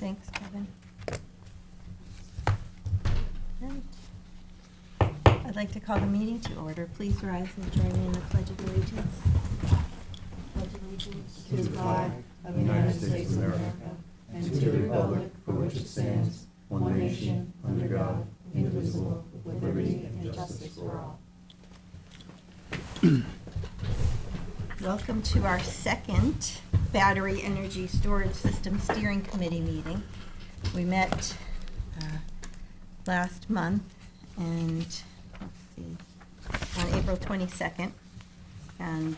Thanks, Kevin. And I'd like to call the meeting to order. Please rise and join me in the Pledge of Allegiance. Pledge allegiance to the flag of the United States of America and to the republic for which it stands, one nation, under God, indivisible, with liberty and justice for all. Welcome to our second Battery Energy Storage System Steering Committee meeting. We met last month and, let's see, on April 22nd, and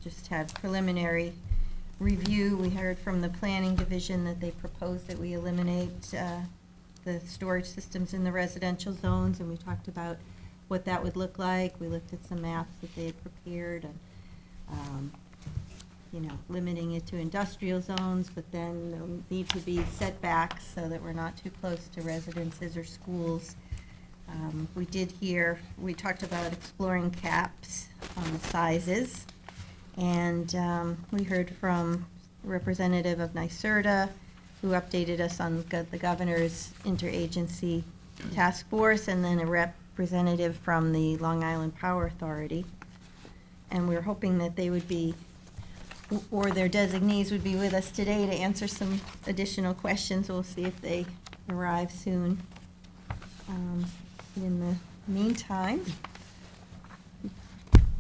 just had preliminary review. We heard from the Planning Division that they proposed that we eliminate the storage systems in the residential zones, and we talked about what that would look like. We looked at some maps that they had prepared, and limiting it to industrial zones, but then there'll need to be setbacks so that we're not too close to residences or schools. We talked about exploring caps on the sizes, and we heard from a representative of NYSERDA, who updated us on the governor's interagency task force, and then a representative from the Long Island Power Authority. And we're hoping that they would be, or their designees would be with us today to answer some additional questions. We'll see if they arrive soon. In the meantime,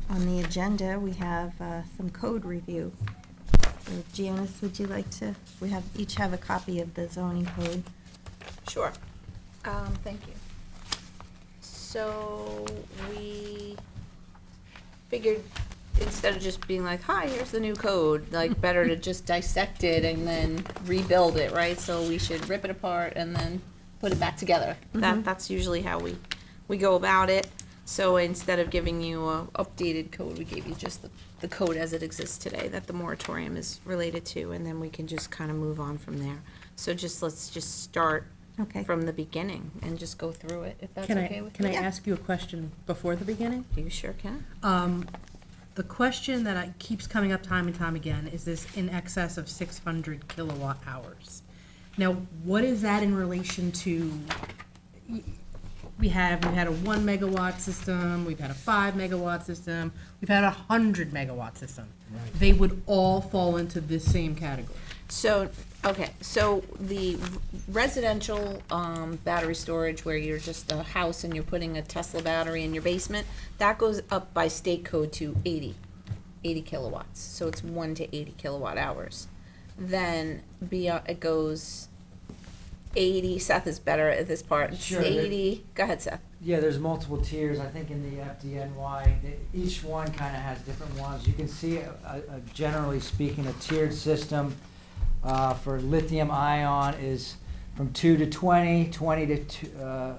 on the agenda, we have some code review. So Janice, would you like to, each have a copy of the zoning code. Sure. Thank you. So we figured instead of just being like, hi, here's the new code, like better to just dissect it and then rebuild it, right? So we should rip it apart and then put it back together. That's usually how we go about it. So instead of giving you a updated code, we gave you just the code as it exists today that the moratorium is related to, and then we can just kind of move on from there. So let's just start from the beginning and just go through it, if that's okay with you. Can I ask you a question before the beginning? You sure can. The question that keeps coming up time and time again is this in excess of 600 kilowatt hours. Now, what is that in relation to? We've had a 1 megawatt system, we've had a 5 megawatt system, we've had a 100 megawatt system. Right. They would all fall into this same category. So the residential battery storage, where you're just a house and you're putting a Tesla battery in your basement, that goes up by state code to 80 kilowatts. So it's 1 to 80 kilowatt hours. Then it goes 80. Seth is better at this part. It's Sure. 80. Go ahead, Seth. Yeah, there's multiple tiers. I think in the FDNY, each one kind of has different ones. You can see, generally speaking, a tiered system for lithium ion is from 2 to 20, 20 to 2. No,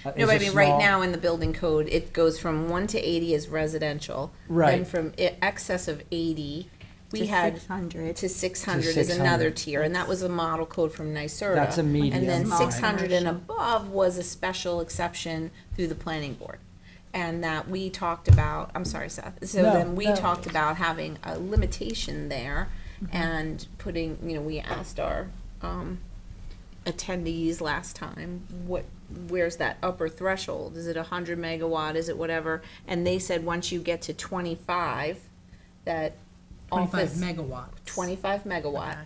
but I mean, right now in the building code, it goes from 1 to 80 as residential. Right. Then from excess of 80, we To had 600. to 600 is 600. another tier, and that was a model code from NYSERDA. That's a medium. And then Small 600 and commercial. above was a special exception through the planning board. And that we talked about, I'm sorry, Seth. So then we talked about having a limitation there and putting, we asked our attendees last time, where's that upper threshold? Is it 100 megawatt? Is it whatever? And they said once you get to 25, that 25 megawatts. 25 megawatt, Okay.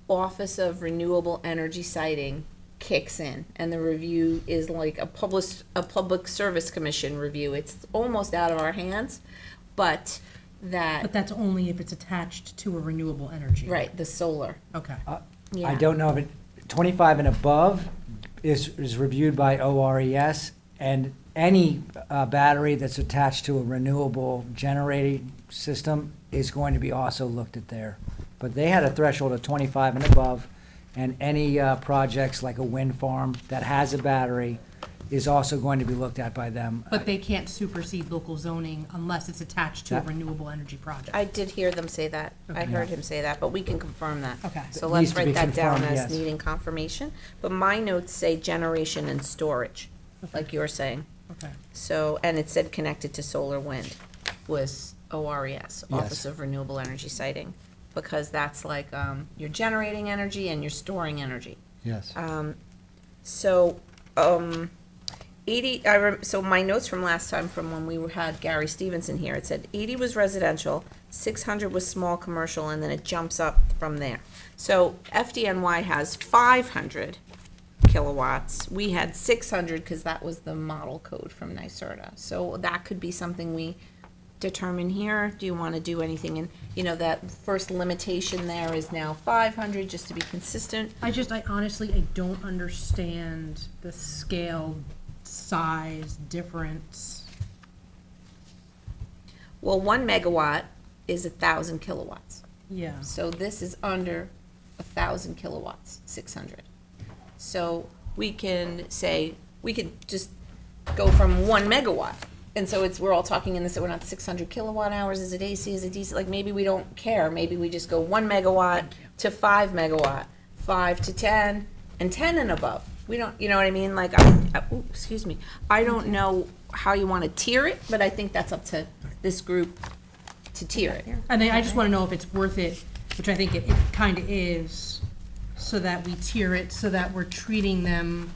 Office of Renewable Energy Siting kicks in, and the review is like a public service commission review. It's almost out of our hands, but that's only if it's attached to a renewable energy. right, the solar. Okay. Yeah. I don't know if 25 and above is reviewed by ORES, and any battery that's attached to a renewable generating system is going to be also looked at there. But they had a threshold of 25 and above, and any projects like a wind farm that has a battery is also going to be looked at by them. But they can't supersede local zoning unless it's attached to a That- renewable energy project. I did hear them say that. I heard him say that, but we can confirm that. Okay. So It let's needs to be write that down confirmed, as yes. needing confirmation. But my notes say generation and storage, like you're saying. Okay. So, and it said connected to solar wind was ORES, Yes. Office of Renewable Energy Siting. because that's like, you're generating energy and you're storing energy. Yes. So, 80, so my notes from last time, from when we had Gary Stevenson here, it said 80 was residential, 600 was small commercial, and then it jumps up from there. So FDNY has 500 kilowatts. We had 600 because that was the model code from NYSERDA. So that could be something we determine here. Do you want to do anything in, that first limitation there is now 500, just to be consistent? I honestly, I don't understand the scale, size difference. Well, 1 megawatt is 1,000 kilowatts. Yeah. So this is under 1,000 kilowatts, 600. So we can say, we could just go from 1 megawatt. And so we're all talking in this, that we're not 600 kilowatt hours, is it AC, is it DC? Like, maybe we don't care. Maybe we just go 1 megawatt to 5 megawatt, 5 to 10, and 10 and above. We don't, you know what I mean? Like, excuse me. I don't know how you want to tier it, but I think that's up to this group to tier it. And I just want to know if it's worth it, which I think it kind of is, so that we tier it, so that we're treating them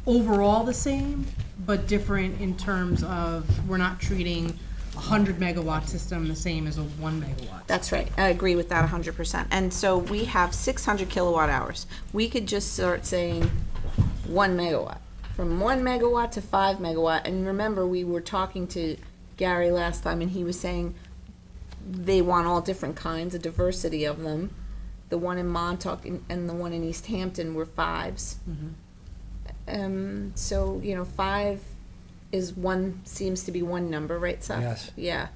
overall the same, but different in terms of, we're not treating a 100 megawatt system the same as a 1 megawatt. That's right. I agree with that 100%. And so we have 600 kilowatt hours. We could just start saying 1 megawatt. From 1 megawatt to 5 megawatt. And remember, we were talking to Gary last time, and he was saying they want all different kinds, a diversity of them. The one in Montauk and the one in East Hampton were 5s. So, 5 is seems to be one number, right, Seth? Yes. Yeah.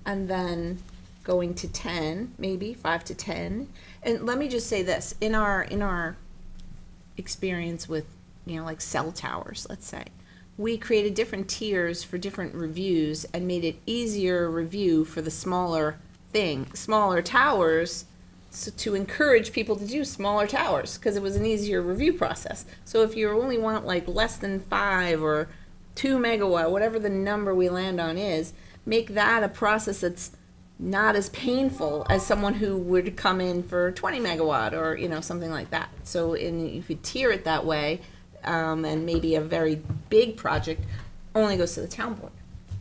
And then going to 10, maybe 5 to 10. And let me just say this, in our experience with, like cell towers, let's say, we created different tiers for different reviews and made it easier review for the smaller towers, so to encourage people to do smaller towers, because it was an easier review process. So if you only want like less than 5 or 2 megawatt, whatever the number we land on is, make that a process that's not as painful as someone who would come in for 20 megawatt or, something like that. So if you tier it that way, and maybe a very big project only goes to the town board.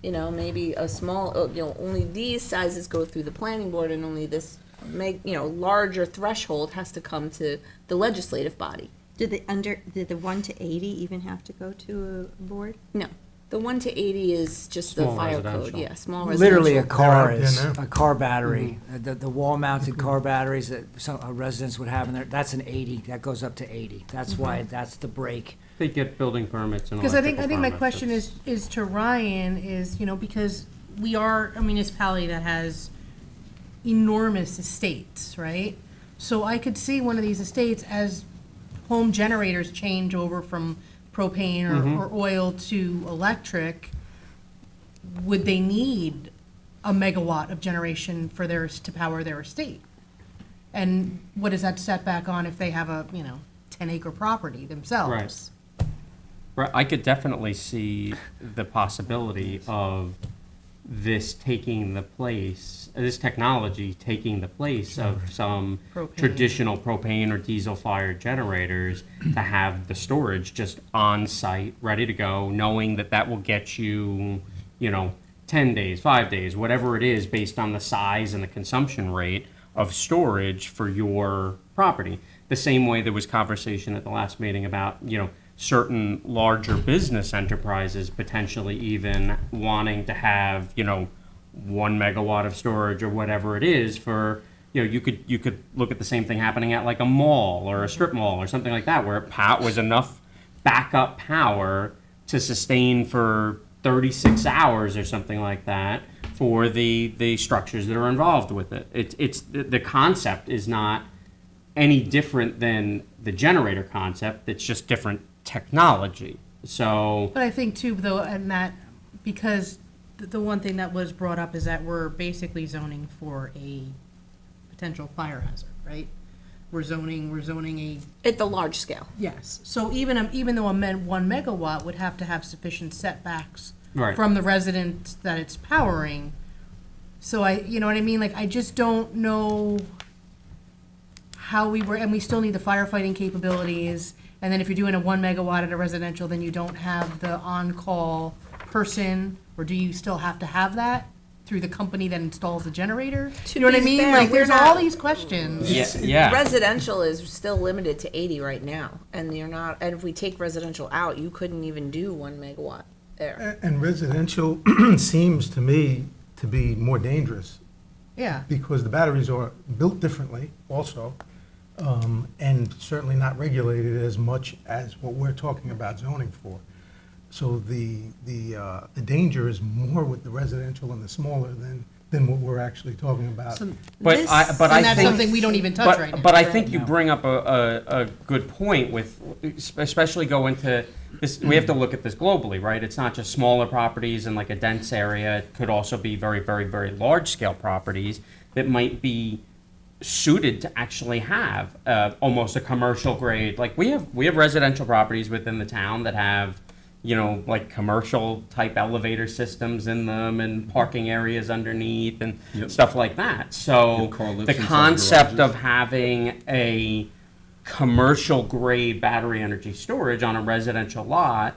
Maybe a small, only these sizes go through the planning board, and only this larger threshold has to come to the legislative body. Did the 1 to 80 even have to go to a board? No, the 1 to 80 is just the Small fire code. residential. Yeah, small residential. Literally, a car Yeah, is, no. a car battery, the wall-mounted car batteries that some residents would have in there, that's an 80, that goes up to 80. That's why, that's the break. They get building permits and Because I electrical think my permits. question It's- is to Ryan is, because we are a municipality that has enormous estates, right? So I could see one of these estates as home generators change over from propane or oil to electric. Would they need a megawatt of generation for to power their estate? And what is that set back on if they have a, 10-acre property themselves? Right, I could definitely see the possibility of this technology taking the place of some Propane. traditional propane or diesel fired generators to have the storage just on site, ready to go, knowing that will get you, 10 days, 5 days, whatever it is, based on the size and the consumption rate of storage for your property. The same way there was conversation at the last meeting about, certain larger business enterprises potentially even wanting to have, 1 megawatt of storage or whatever it is for, you could look at the same thing happening at like a mall or a strip mall or something like that, where it was enough backup power to sustain for 36 hours or something like that for the structures that are involved with it. It's the concept is not any different than the generator concept. It's just different technology. So, But I think too, though, and that, because the one thing that was brought up is that we're basically zoning for a potential fire hazard, right? We're zoning a, At the large scale. yes. So even though 1 megawatt would have to have sufficient setbacks Right. from the resident that it's powering. So you know what I mean? Like, I just don't know how we were, and we still need the firefighting capabilities. And then if you're doing a 1 megawatt at a residential, then you don't have the on-call person, or do you still have to have that through the company that installs the generator? You know what I be mean? fair, Like, we're there's all not- these questions. Yeah. Residential is still limited to 80 right now, and you're not, and if we take residential out, you couldn't even do 1 megawatt there. And residential seems to me to be more dangerous Yeah. because the batteries are built differently also, and certainly not regulated as much as what we're talking about zoning for. So the danger is more with the residential and the smaller than what we're actually talking about. So- But This- I And think that's something we don't even touch right now. But I think you bring up a good point with, especially go into this, we have to look at this globally, right? It's not just smaller properties in like a dense area. It could also be very, very, very large scale properties that might be suited to actually have almost a commercial grade. Like we have residential properties within the town that have, you know, like commercial type elevator systems in them and parking areas underneath and stuff like that. So Car lifts the inside concept garages. of having a commercial grade battery energy storage on a residential lot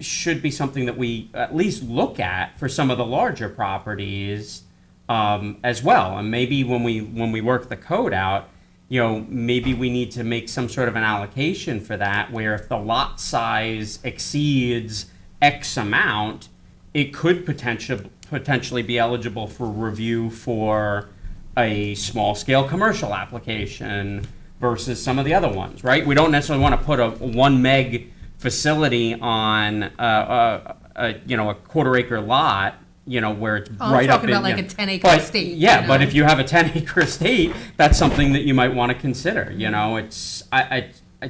should be something that we at least look at for some of the larger properties as well. And maybe when we work the code out, you know, maybe we need to make some sort of an allocation for that, where if the lot size exceeds X amount, it could potentially be eligible for review for a small scale commercial application versus some of the other ones, right? We don't necessarily want to put a 1 meg facility on a quarter acre lot, you know, where it's Oh, I'm right up talking in, about like you know, a 10-acre but- estate, Yeah, you but know? if you have a 10-acre estate, that's something that you might want to consider. You know, it's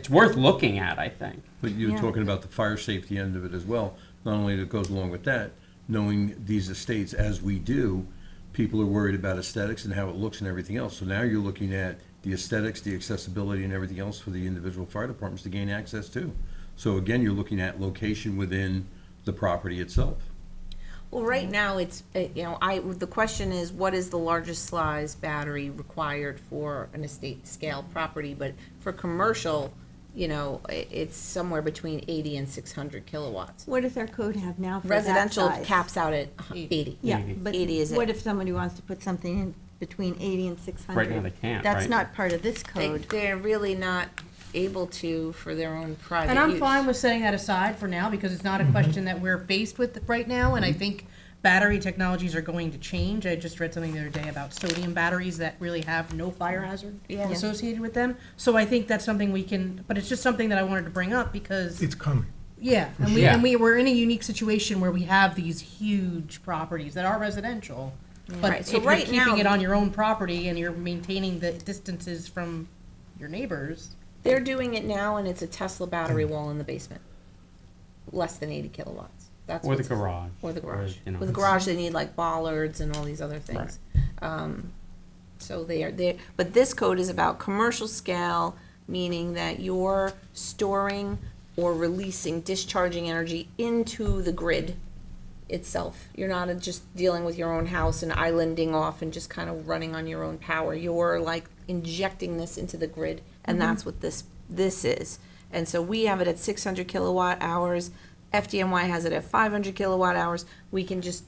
worth looking at, I think. But you're Yeah. talking about the fire safety end of it as well. Not only that goes along with that, knowing these estates as we do, people are worried about aesthetics and how it looks and everything else. So now you're looking at the aesthetics, the accessibility and everything else for the individual fire departments to gain access to. So again, you're looking at location within the property itself. Well, right now, it's, the question is, what is the largest size battery required for an estate scale property? But for commercial, you know, it's somewhere between 80 and 600 kilowatts. What does our code have now for that Residential size? caps out at 80. Yeah, 80. but 80 is what it. if somebody wants to put something in between 80 and 600? Right now they can't, That's right? not part of this code. They're really not able to for their own private And I'm use. fine with setting that aside for now, because it's not a question that we're faced with right now, and I think battery technologies are going to change. I just read something the other day about sodium batteries that really have no fire hazard Yeah. associated with them. So I think that's something we can, but it's just something that I wanted to bring up because, It's coming. yeah, and sure. Yeah. we're in a unique situation where we have these huge properties that are residential. But Right, if so you're right keeping now- it on your own property and you're maintaining the distances from your neighbors, They're doing it now, and it's a Tesla battery wall in the basement. Less than 80 kilowatts. That's Or the what's- garage. Or the garage. you know. With the garage, they need like bollards and all these other things. So they are there, but this code is about commercial scale, meaning that you're storing or releasing, discharging energy into the grid itself. You're not just dealing with your own house and islanding off and just kind of running on your own power. You're like injecting this into the grid, and that's what this is. And so we have it at 600 kilowatt hours. FDNY has it at 500 kilowatt hours. We can just,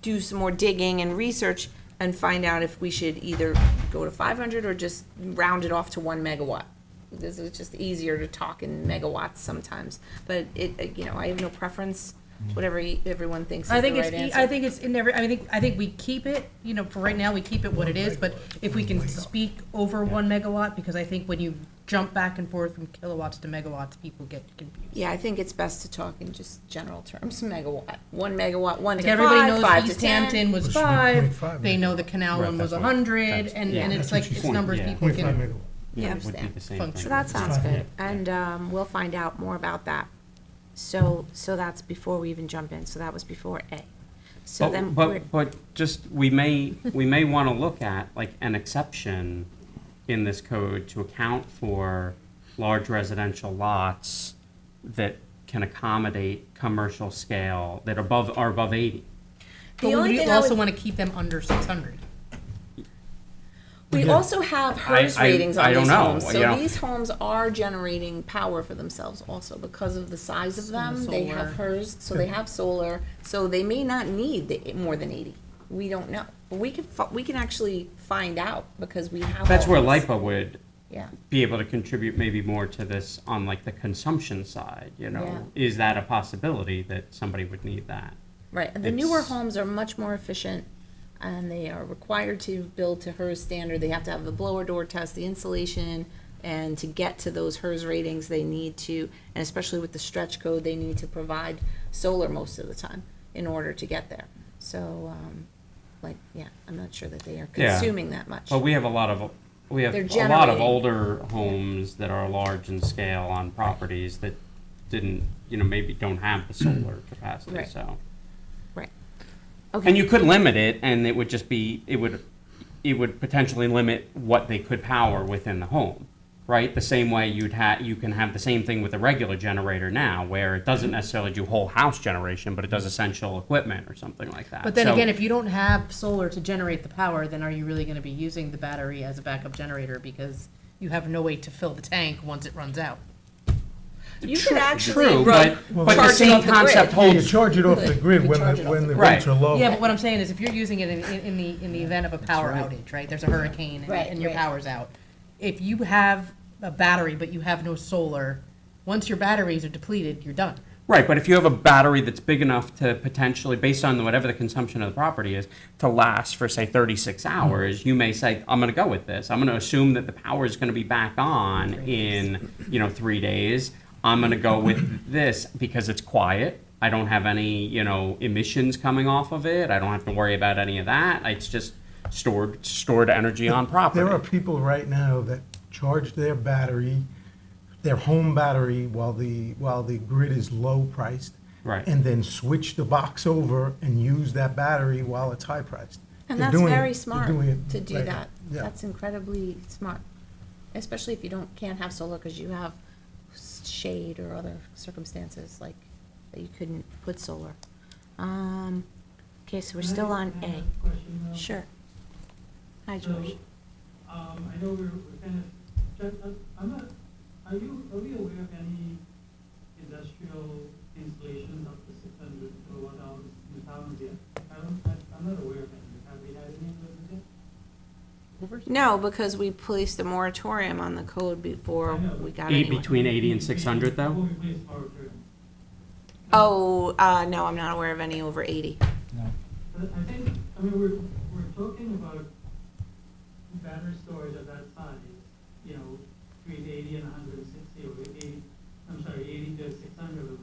do some more digging and research and find out if we should either go to 500 or just round it off to 1 megawatt. This is just easier to talk in megawatts sometimes. But I have no preference. Whatever everyone thinks is I think the right it's, answer. I think it's in every, I think we keep it, for right now, we keep it what it is, but if we can speak over 1 megawatt, because I think when you jump back and forth from kilowatts to megawatts, people get confused. Yeah, I think it's best to talk in just general terms. Megawatt, 1 megawatt, 1 Like to everybody 5, knows 5 to East 10. Hampton was It should be 5, 0.5 they know the canal Right, one was that's what- 100, that's- and yeah, it's that's like, what she's it's saying. numbers Yeah. people 0.5 can. megawatt. Yeah. Would be the same Function. thing. So that sounds fine. good, and we'll find out more about that. So that's before we even jump in, so that was before A. So then, we're- But just, we may want to look at like an exception in this code to account for large residential lots that can accommodate commercial scale that are above 80. But The only we thing I also would- want to keep them under 600. We Yeah. also have HERS I ratings on don't these know, homes. you So know. these homes are generating power for themselves also because of the size of And them. the They have solar. HERS, so they have solar, so they may not need more than 80. We don't know. But we can actually find out because we have That's all where this. LIPA would Yeah. be able to contribute maybe more to this on like the consumption side, you know? Yeah. Is that a possibility that somebody would need that? Right, and the newer It's- homes are much more efficient, and they are required to build to HERS standard. They have to have the blower door test, the insulation, and to get to those HERS ratings, they need to, and especially with the stretch code, they need to provide solar most of the time in order to get there. So, I'm not sure that they are Yeah. consuming that much. But we have a lot of They're a lot of generating. older homes that are large in scale on properties that didn't, maybe don't have the solar capacity, Right. so. Right. And Okay, you could limit it, and it would just be, it would potentially limit what they could power within the home, right? The same way you can have the same thing with a regular generator now, where it doesn't necessarily do whole house generation, but it does essential equipment or something like that. But then So- again, if you don't have solar to generate the power, then are you really gonna be using the battery as a backup generator because you have no way to fill the tank once it runs out? you could actually True, run, but the charge it same off the concept grid. You holds. charge it off the grid when Charge the, it off when the the grid. rates are low. Yeah, but what I'm saying is if you're using it in the event of a power outage, right? There's a hurricane Right, and your right. power's out. If you have a battery but you have no solar, once your batteries are depleted, you're done. Right, but if you have a battery that's big enough to potentially, based on whatever the consumption of the property is, to last for, say, 36 hours, you may say, I'm going to go with this. I'm going to assume that the power is going to be back on in, 3 days. I'm going to go with this because it's quiet. I don't have any, emissions coming off of it. I don't have to worry about any of that. It's just stored energy on property. There are people right now that charge their battery, their home battery, while the grid is low priced. Right. And then switch the box over and use that battery while it's high priced. And They're that's doing it- very they're smart doing it to do right that. now. Yeah. That's incredibly smart, especially if you can't have solar because you have shade or other circumstances like that you couldn't put solar. Okay, so we're still on A. Sure. Hi, George. I know we're kind of, are we aware of any industrial installations up to 600 kilowatt hours in the towns yet? I'm not aware of any. Have we had any of those yet? No, because we placed a moratorium on the code before I know. we got anyone. Between 80 and 600, though? Before we placed moratorium. Oh, no, I'm not aware of any over 80. But I think, we're talking about battery storage of that size, between 80 and 160, or 80 to 600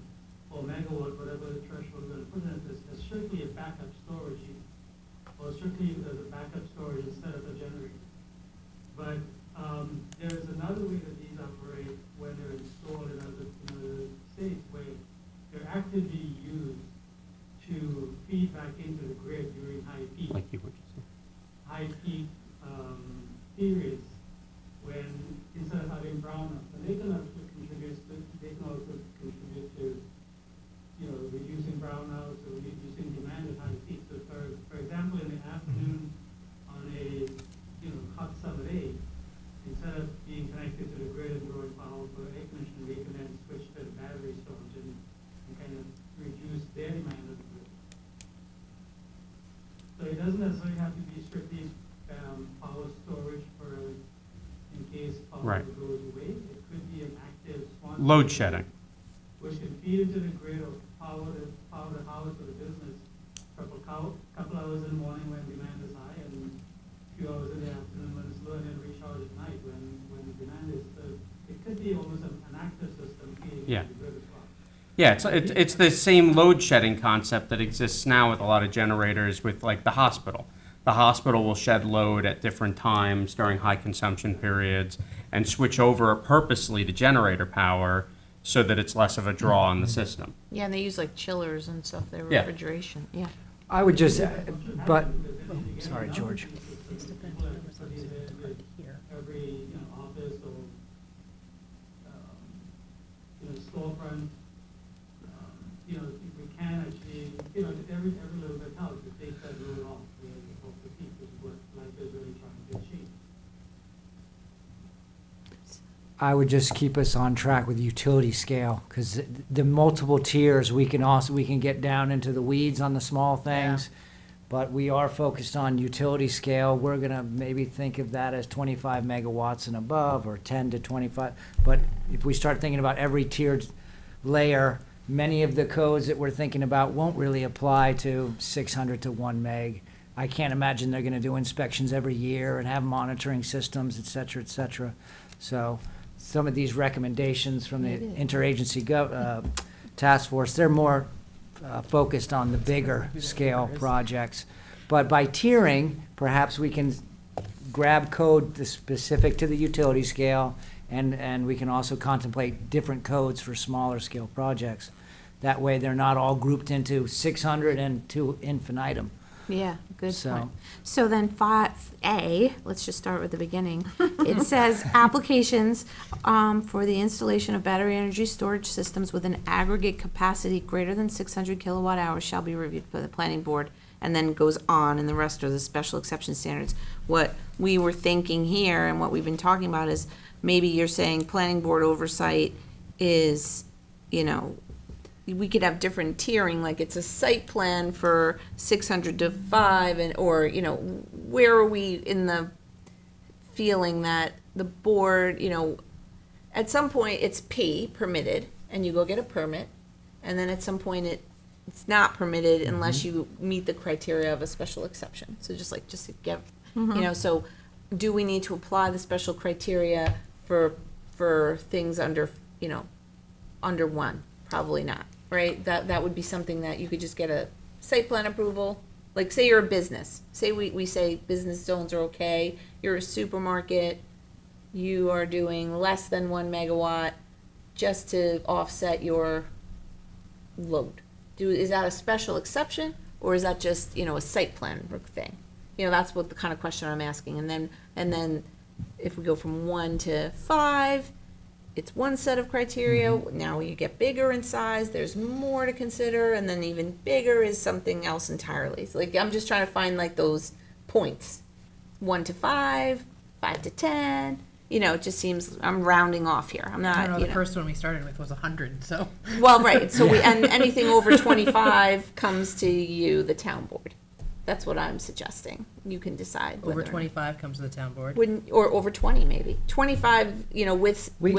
or megawatt, whatever the threshold we're going to put in this, as strictly a backup storage unit, or strictly as a backup storage instead of a generator. But there is another way that these operate when they're installed in other states, where they're actively used to feed back into the grid during high peak Like you were just saying. Periods when instead of having brownouts, and they can also contribute to reducing brownouts or reducing demand at high peak. So for example, in the afternoon on a hot summer day, instead of being connected to the grid and drawing power for air conditioning, they can then switch to the battery storage and kind of reduce their demand of the grid. So it doesn't necessarily have to be strictly power storage for, in case power Right. goes away. It could be an active sponsored. Load shedding. Which can feed into the grid or power the house or the business for a couple hours in the morning when demand is high and a few hours in the afternoon when it's low, and then recharge at night when the demand is, it could be almost an active system feeding Yeah. into the grid as well. Yeah, it's the same load shedding concept that exists now with a lot of generators with like the hospital. The hospital will shed load at different times during high consumption periods and switch over purposely to generator power so that it's less of a draw on the system. Yeah, and they use like chillers and stuff, their Yeah. refrigeration, yeah. I would just, but, sorry, George. Every, office or, storefront, if we can actually, every little bit helps to take that load off the peak, which is what life is really trying to achieve. I would just keep us on track with utility scale, because the multiple tiers, we can get down into the weeds on the small things. But we are focused on utility scale. We're gonna maybe think of that as 25 megawatts and above, or 10 to 25. But if we start thinking about every tiered layer, many of the codes that we're thinking about won't really apply to 600 to 1 meg. I can't imagine they're gonna do inspections every year and have monitoring systems, et cetera, et cetera. So some of these recommendations from the interagency task force, they're more focused on the bigger scale projects. But by tiering, perhaps we can grab code that's specific to the utility scale, and we can also contemplate different codes for smaller scale projects. That way, they're not all grouped into 600 and to infinitum. Yeah, good So- point. So then 5A, let's just start with the beginning. It says applications for the installation of battery energy storage systems with an aggregate capacity greater than 600 kilowatt hours shall be reviewed by the planning board, and then goes on, and the rest are the special exception standards. What we were thinking here and what we've been talking about is maybe you're saying planning board oversight is, you know, we could have different tiering, like it's a site plan for 600 to 5, and, or, you know, where are we in the feeling that the board, you know, at some point it's permitted, and you go get a permit, and then at some point it's not permitted unless you meet the criteria of a special exception. So just to get, you know, so do we need to apply the special criteria for things under, you know, under 1? Probably not. Right, that would be something that you could just get a site plan approval. Like, say you're a business, say we say business zones are okay, you're a supermarket, you are doing less than 1 megawatt just to offset your load. Is that a special exception, or is that just, you know, a site plan thing? You know, that's what the kind of question I'm asking. And then if we go from 1 to 5, it's one set of criteria. Now you get bigger in size, there's more to consider, and then even bigger is something else entirely. So, like, I'm just trying to find like those points. 1 to 5, 5 to 10. You know, it just seems I'm rounding off here. I'm not. I don't know, you the know. first one we started with was 100, so. Well, right. So and anything over 25 comes to you, the town board. That's what I'm suggesting. You can decide. Over whether- 25 comes to the town board. Wouldn't, or over 20 maybe. 25, you know, with We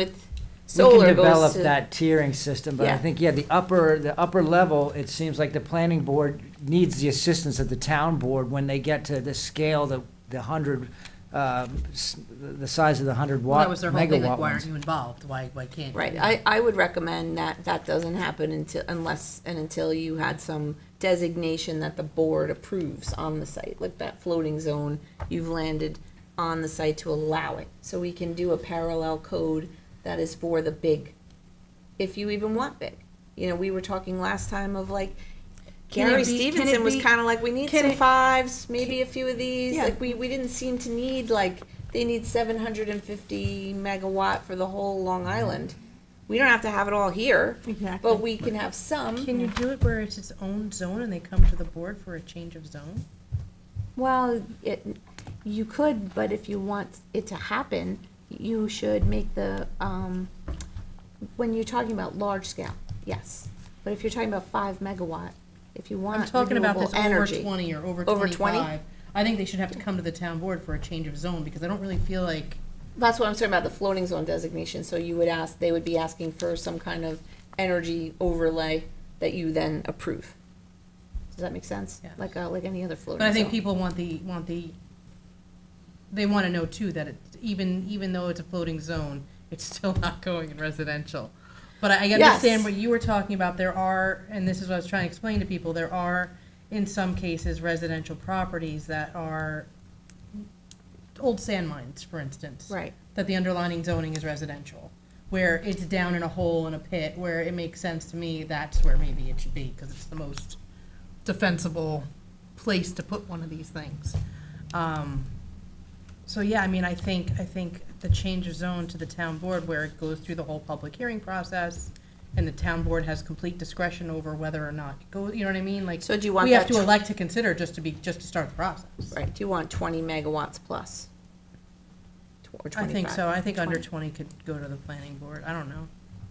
solar can develop goes to. that tiering system, but I Yeah. think, the upper level, it seems like the planning board needs the assistance of the town board when they get to the scale, the 100, the size of the 100 Well, watt, that was their whole thing, like, megawatt why ones. aren't you involved? Why can't you? Right, I would recommend that doesn't happen until you had some designation that the board approves on the site, like that floating zone, you've landed on the site to allow it. So we can do a parallel code that is for the big, if you even want big. You know, we were talking last time of like, Can Gary it be- can it Stevenson was be- kind of like, we need can some it- 5s, maybe a few of these. Yeah. Like, we didn't seem to need, like, they need 750 megawatt for the whole Long Island. We don't have to have it all here, Exactly. but we can have some. Can you do it where it's its own zone and they come to the board for a change of zone? Well, you could, but if you want it to happen, you should make the, when you're talking about large scale, yes. But if you're talking about 5 megawatt, if you want I'm talking about renewable this over energy. 20 or over Over 25. 20? I think they should have to come to the town board for a change of zone, because I don't really feel like, That's what I'm talking about, the floating zone designation, so you would ask, they would be asking for some kind of energy overlay that you then approve. Does that make sense? Yes. Like any other floating but I think zone. people they want to know too, that it's, even though it's a floating zone, it's still not going in residential. But I understand Yes. what you were talking about, there are, and this is what I was trying to explain to people, there are, in some cases, residential properties that are old sand mines, for instance. Right. That the underlining zoning is residential, where it's down in a hole in a pit, where it makes sense to me, that's where maybe it should be, because it's the most defensible place to put one of these things. So yeah, I mean, I think the change of zone to the town board, where it goes through the whole public hearing process, and the town board has complete discretion over whether or not it goes, you know what I mean? Like, So do you want we have that to tw- elect to consider just to start the process. Right, do you want 20 megawatts plus? or I 25? think so. I think under 20. 20 could go to the planning board. I don't know.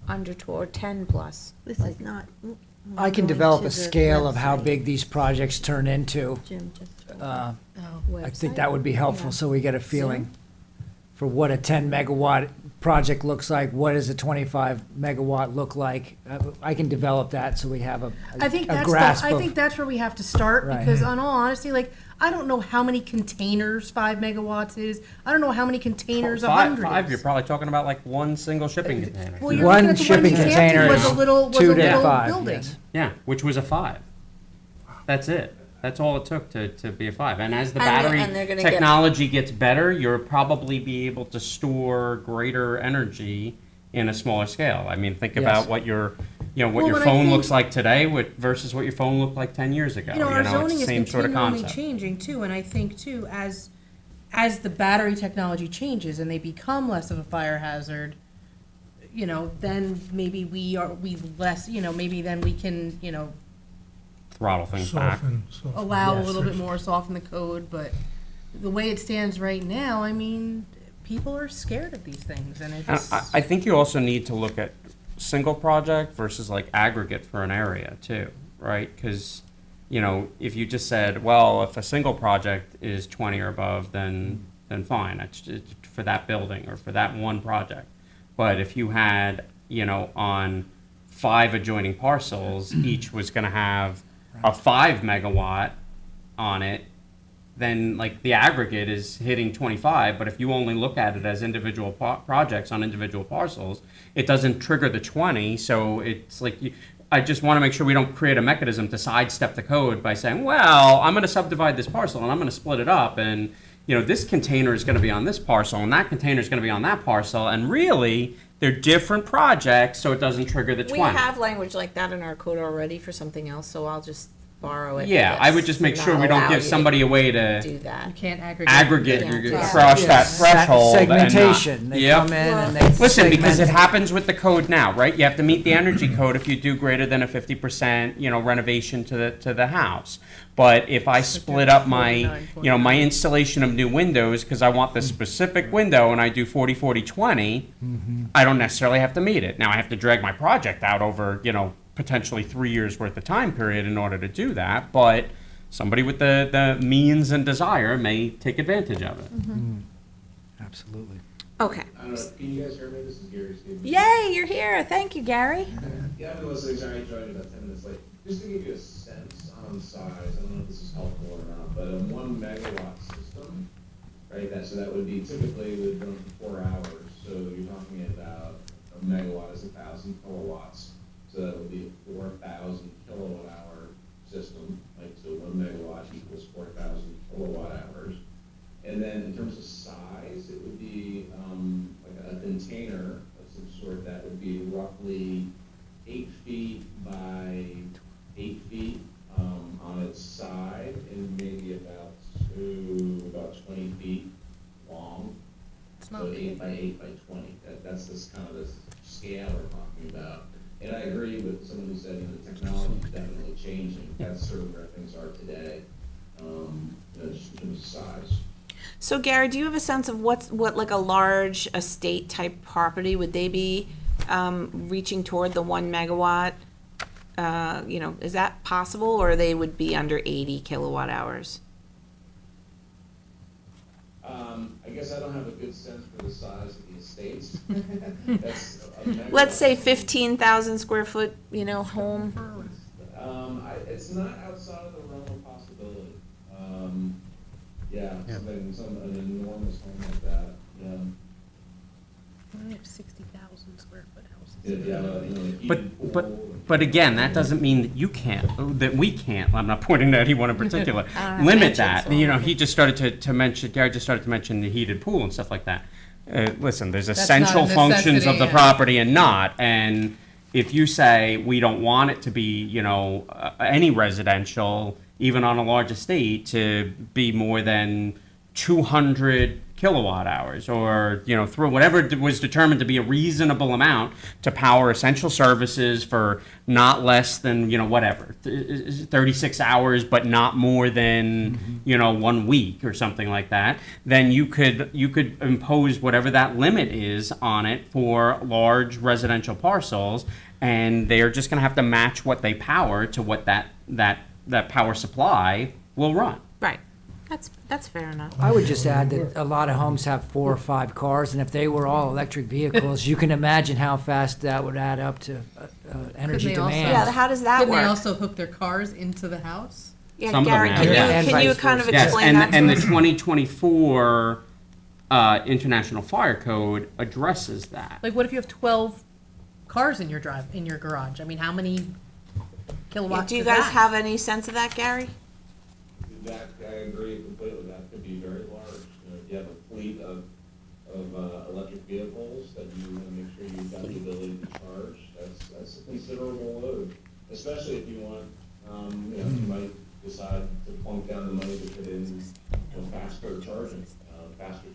Under or 10 plus. This is not. I can going develop to a the scale of how website. big these projects turn into. Jim just told me. I think that would be helpful, Yeah. so we get a feeling for what a 10 megawatt project looks like, what does a 25 megawatt look like? I can develop that so we have a I think a that's grasp I of- think that's where we have to start, Right. because on all honesty, like, I don't know how many containers 5 megawatts is. I don't know how many containers 100 Five, is. you're probably talking about like one single shipping container. Well, you're One looking at the shipping in Hampton container was is a little 2 to 5, building. yes. Yeah, which was a 5. That's it. That's all it took to be a 5. And as the And battery they're gonna get- technology gets better, you'll probably be able to store greater energy in a smaller scale. I mean, think Yes. about what your, what Well, your but I phone think- looks like today versus what your phone looked like 10 years ago. You know, our it's zoning the is same sort of continually concept. changing too, and I think too, as the battery technology changes and they become less of a fire hazard, then maybe we less, maybe then we can, Throttle things back. Soften. allow a Yes. little bit more, soften the code, but the way it stands right now, I mean, people are scared of these things, and And it's. I think you also need to look at single project versus like aggregate for an area too, right? Because, if you just said, well, if a single project is 20 or above, then fine, it's for that building or for that one project. But if you had, on 5 adjoining parcels, each was gonna have a 5 megawatt on it, then like the aggregate is hitting 25, but if you only look at it as individual projects on individual parcels, it doesn't trigger the 20, so it's like, I just want to make sure we don't create a mechanism to sidestep the code by saying, well, I'm going to subdivide this parcel and I'm going to split it up, and this container is going to be on this parcel and that container is going to be on that parcel, and really, they're different projects, so it doesn't trigger the 20. We have language like that in our code already for something else, so I'll just borrow it. for Yeah, I would this, just make not sure we don't allow give you to somebody a way to Do that. You can't aggregate. aggregate Yeah. across that Yes. threshold. and not- Segmentation, they Yep. come in and they Listen, because it segment. happens with the code now, right? You have to meet the energy code if you do greater than a 50%, renovation to the house. But if I split up my, my installation of new windows, because I want this specific window and I do 40, 40, 20, I don't necessarily have to meet it. Now I have to drag my project out over, potentially 3 years worth of time period in order to do that, but somebody with the means and desire may take advantage of it. Absolutely. Okay. I don't know, can you guys hear me? This is Gary Stevens. Yay, you're here. Thank you, Gary. Yeah, I've been listening, sorry I joined about 10 minutes late. Just to give you a sense on size, I don't know if this is helpful or not, but a 1 megawatt system, right, so that would be typically would run for 4 hours. So you're talking about a megawatt is 1,000 kilowatts. So that would be a 4,000 kilowatt hour system, like, so 1 megawatt equals 4,000 kilowatt hours. And then in terms of size, it would be like a container of some sort that would be roughly 8 feet by 8 feet on its side, and maybe about 20 feet long. It's not So 8 big. by 8 by 20. That's this kind of this scale we're talking about. And I agree with someone who said, the technology is definitely changing. That's sort of where things are today, just in terms of size. So Gary, do you have a sense of what like a large estate type property, would they be reaching toward the 1 megawatt? Is that possible, or they would be under 80 kilowatt hours? I guess I don't have a good sense for the size of the estates. That's a megawatt. Let's say 15,000 square foot, home. It's not outside of the realm of possibility. An enormous home like that, yeah. We have 60,000 square foot houses. If you have a, heated pool But and- again, that doesn't mean that that we can't, I'm not pointing at anyone in particular, I don't limit mention that. so. He just started to mention, Gary just started to mention the heated pool and stuff like that. Listen, there's not a essential functions of the necessity, yeah. property and not, and if you say we don't want it to be, any residential, even on a large estate, to be more than 200 kilowatt hours, or, you know, through whatever was determined to be a reasonable amount to power essential services for not less than, you know, whatever, 36 hours, but not more than, you know, 1 week or something like that, then you could impose whatever that limit is on it for large residential parcels, and they're just going to have to match what they power to what that power supply will run. Right. That's fair enough. I would just add that a lot of homes have 4 or 5 cars, and if they were all electric vehicles, you can imagine how fast that would add up to energy they also- demand. Yeah, how does that Couldn't they work? also hook their cars into the house? Yeah, Some of them Gary, have, can you, yeah. And can you vice kind of versa. Yes, explain that to and the us? 2024 International Fire Code addresses that. Like, what if you have 12 cars in your garage? I mean, how many Yeah, kilowatts do you is guys that? have any sense of that, Gary? That, I agree completely, that could be very large. You know, if you have a fleet of electric vehicles, that you want to make sure you've got the ability to charge, that's a considerable load. Especially if you want, you know, you might decide to plunk down the money to put in, you know, faster charging.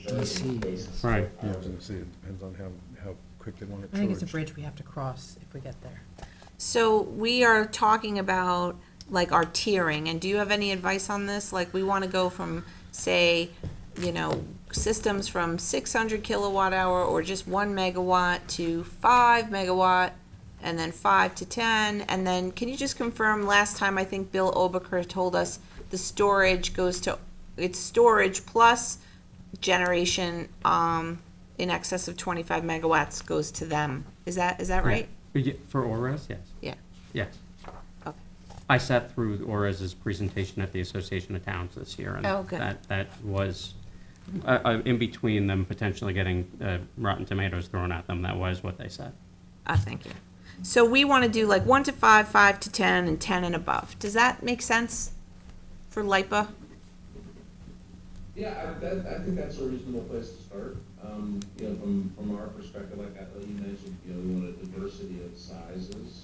DC. based- Right. Yeah, I was gonna say, it depends on how quick they want it I think it's a charged. bridge we have to cross if we get there. So we are talking about like our tiering, and do you have any advice on this? Like, we want to go from, say, you know, systems from 600 kilowatt hour or just 1 megawatt to 5 megawatt, and then 5 to 10, and then can you just confirm, last time I think Bill Oberker told us the storage goes to, it's storage plus generation in excess of 25 megawatts goes to them. Is that right? For ORES, yes. Yeah. Yes. Okay. I sat through ORES's presentation at the Association of Towns this year, and Oh, good. that was, in between them potentially getting rotten tomatoes thrown at them, that was what they said. Thank you. So we want to do like 1 to 5, 5 to 10, and 10 and above. Does that make sense for LIPA? Yeah, I think that's a reasonable place to start. You know, from our perspective, like you mentioned, you know, we want a diversity of sizes.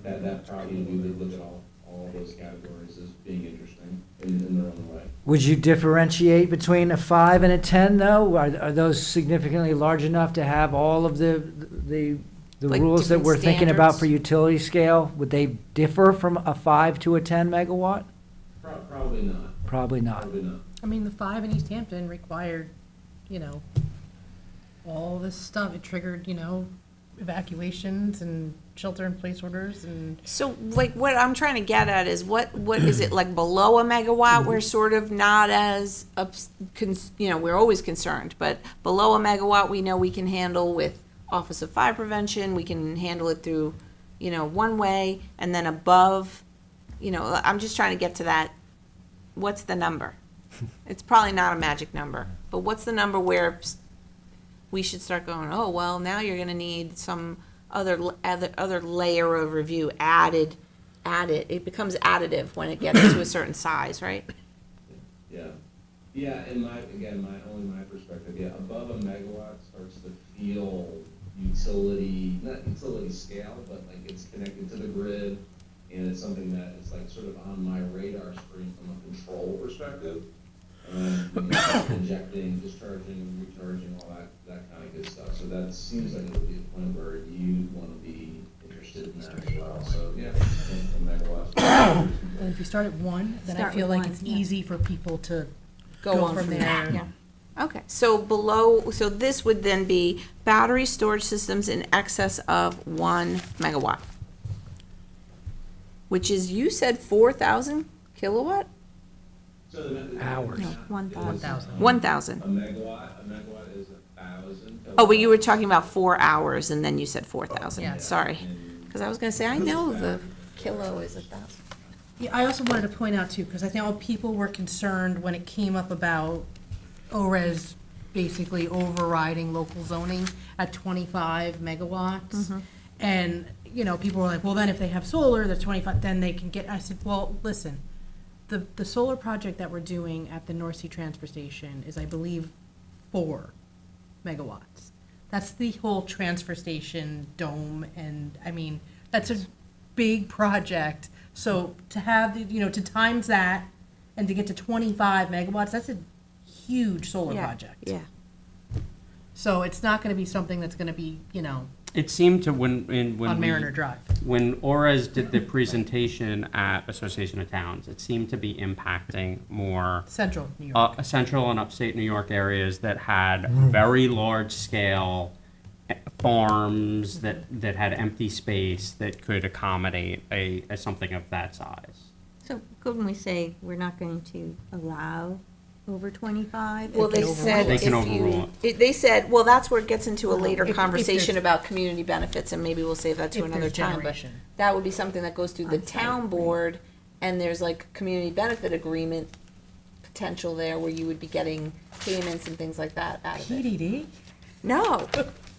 That probably, we would look at all those categories as being interesting in their own way. Would you differentiate between a 5 and a 10, though? Are those significantly large enough to have all of the Like rules that different we're thinking about standards? for utility scale? Would they differ from a 5 to a 10 megawatt? Probably not, Probably not. probably not. I mean, the 5 in East Hampton required, you know, all this stuff. It triggered, you know, evacuations and shelter-in-place orders and. So like what I'm trying to get at is what is it like below a megawatt? We're sort of not as, you know, we're always concerned, but below a megawatt, we know we can handle with Office of Fire Prevention. We can handle it through, you know, one way, and then above, you know, I'm just trying to get to that. What's the number? It's probably not a magic number, but what's the number where we should start going, oh, well, now you're gonna need some other layer of review added. It becomes additive when it gets to a certain size, right? Yeah, yeah, and my perspective, yeah, above a megawatt starts to feel utility, not utility scale, but like it's connected to the grid, and it's something that is like sort of on my radar screen from a control perspective. You know, injecting, discharging, recharging, all that kind of good stuff. So that seems like it would be a point where you want to be interested in that as well. So, yeah, from megawatts. And if you start at 1, then I Start feel with like 1, it's yeah. easy for people to Go on from there. Yeah. Okay, so so this would then be battery storage systems in excess of 1 megawatt, which is, you said 4,000 kilowatt? So the Hours. No, 1,000. 1,000. A megawatt is 1,000. Oh, but you were talking about 4 hours, and then you said 4,000. Yeah. Sorry. Because I was going to say, I know the kilo is 1,000. Yeah, I also wanted to point out too, because I think people were concerned when it came up about ORES basically overriding local zoning at 25 megawatts. And, you know, people were like, well, then if they have solar, they're 25, then they can get, I said, well, listen, the solar project that we're doing at the North Sea Transfer Station is, I believe, 4 megawatts. That's the whole transfer station dome, and, I mean, that's a big project. So to have, you know, to times that and to get to 25 megawatts, huge solar Yeah, project. yeah. So it's not gonna be something that's gonna be, It seemed to when on we- Mariner Drive. when Ores did the presentation at Association of Towns, it seemed to be impacting more Central New York. central and upstate New York areas that had very large scale farms that had empty space that could accommodate a something of that size. So couldn't we say we're not going to allow over 25? Well, they can said They if can you, overrule they said, well, that's where it gets into a later If conversation there's- about community benefits, and maybe we'll save that to If another there's time. But generation. that would be something that goes through the On-site, town right. board, and there's like community benefit agreement potential there where you would be getting payments and things like that out of it. PDD? No,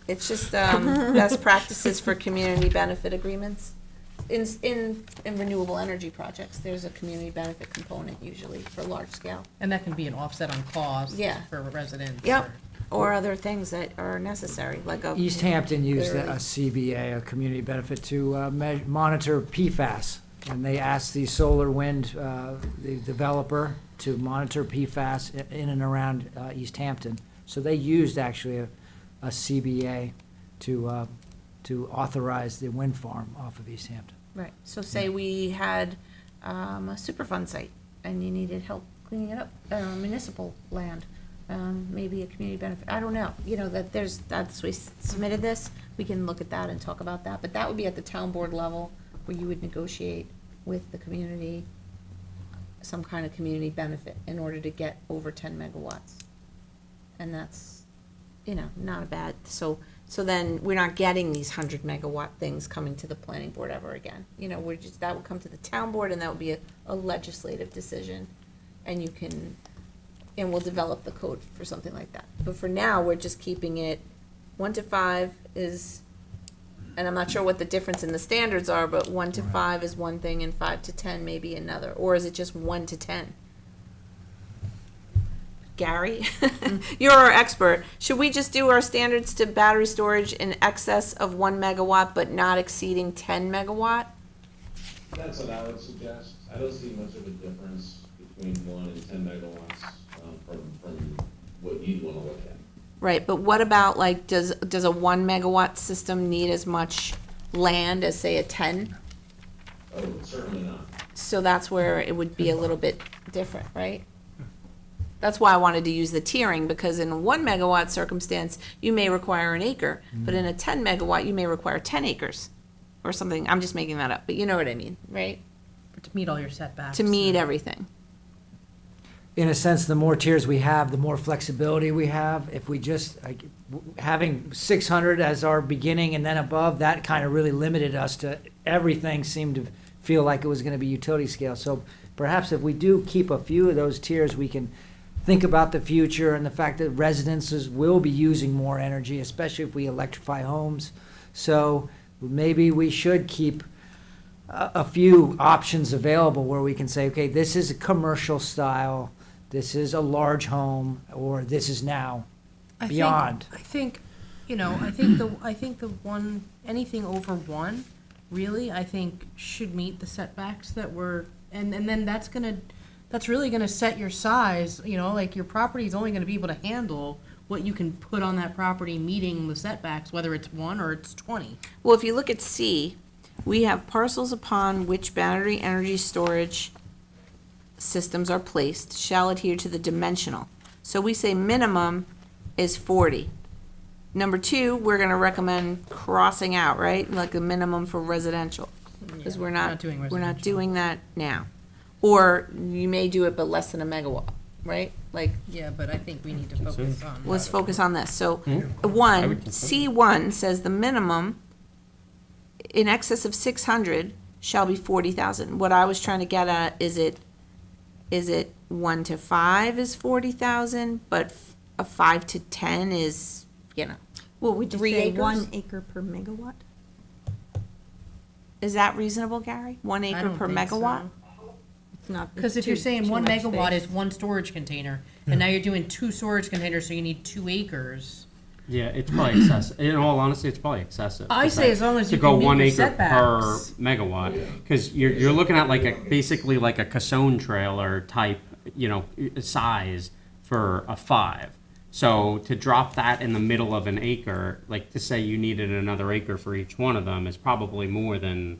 it's just best practices for community benefit agreements. In renewable energy projects, there's a community benefit component usually for large scale. And that can be an offset on cost Yeah. for residents. Yep, or- or other things that are necessary, like a. East Hampton used Clearly. a CBA, a community benefit, to monitor PFAS. And they asked the solar wind, the developer, to monitor PFAS in and around East Hampton. So they used actually a CBA to authorize the wind farm off of East Hampton. Right, so say we had a Superfund site and you needed help cleaning it up, municipal land, maybe a community benefit, I don't know. You know, that's, we submitted this, we can look at that and talk about that, but that would be at the town board level where you would negotiate with the community some kind of community benefit in order to get over 10 megawatts. And that's, not a bad, so then we're not getting these 100 megawatt things coming to the planning board ever again. We're just, that would come to the town board and that would be a legislative decision. And we'll develop the code for something like that. But for now, we're just keeping it 1 to 5 is, and I'm not sure what the difference in the standards are, but 1 to 5 is one thing and 5 to 10 maybe another. Or is it just 1 to 10? Gary, you're our expert. Should we just do our standards to battery storage in excess of 1 megawatt but not exceeding 10 megawatt? That's what I would suggest. I don't see much of a difference between 1 and 10 megawatts from what you'd want to look at. Right, but what about like, does a 1 megawatt system need as much land as say a 10? Oh, certainly not. So that's where it would be a little bit different, right? That's why I wanted to use the tiering, because in a 1 megawatt circumstance, you may require an acre, but in a 10 megawatt, you may require 10 acres or something. I'm just making that up, but you know what I mean, right? To meet all your setbacks. To meet everything. In a sense, the more tiers we have, the more flexibility we have. If we just, having 600 as our beginning and then above, that kind of really limited us to everything seemed to feel like it was going to be utility scale. So perhaps if we do keep a few of those tiers, we can think about the future and the fact that residences will be using more energy, especially if we electrify homes. So maybe we should keep a few options available where we can say, okay, this is a commercial style, this is a large home, or this is now beyond. I think the one, anything over 1, really, I think should meet the setbacks that were, and then that's really gonna set your size, like your property is only gonna be able to handle what you can put on that property meeting the setbacks, whether it's 1 or it's 20. Well, if you look at C, we have parcels upon which battery energy storage systems are placed shall adhere to the dimensional. So we say minimum is 40. Number 2, we're gonna recommend crossing out, right? Like a minimum for residential. Because we're not doing we're not residential. doing that now. Or you may do it but less than a megawatt, right? Like, Yeah, but I think we need to focus on. let's focus on this. So, I one, would consider. C1 says the minimum in excess of 600 shall be 40,000. What I was trying to get at, is it 1 to 5 is 40,000, but a 5 to 10 is, Well, would you 3 say acres? 1 acre per megawatt? is that reasonable, Gary? 1 I acre don't per think megawatt? so. It's not. Because if you're saying 1 megawatt is 1 storage container, and now you're doing 2 storage containers, so you need 2 acres. Yeah, it's probably excessive. In all honesty, it's probably excessive. I say as long as to you go can meet 1 your acre setbacks. per megawatt, because you're looking at basically like a Cassone trailer type, size for a 5. So to drop that in the middle of an acre, like to say you needed another acre for each one of them is probably more than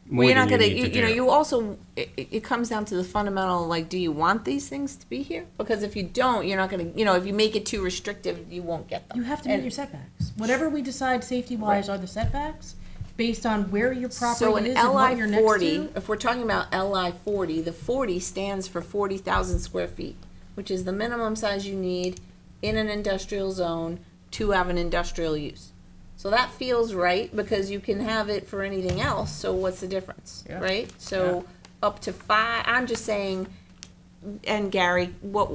Well, you're not you gonna, need to you know, do. you also, it comes down to the fundamental, like, do you want these things to be here? Because if you don't, you're not gonna, you know, if you make it too restrictive, you won't get them. You have to meet And your setbacks. Whatever we decide safety-wise are the setbacks, based on where your So property an is and what you're LI next 40, to. if we're talking about LI 40, the 40 stands for 40,000 square feet, which is the minimum size you need in an industrial zone to have an industrial use. So that feels right, because you can have it for anything else, so what's the difference, right? So up to 5, I'm just saying, and Gary, what,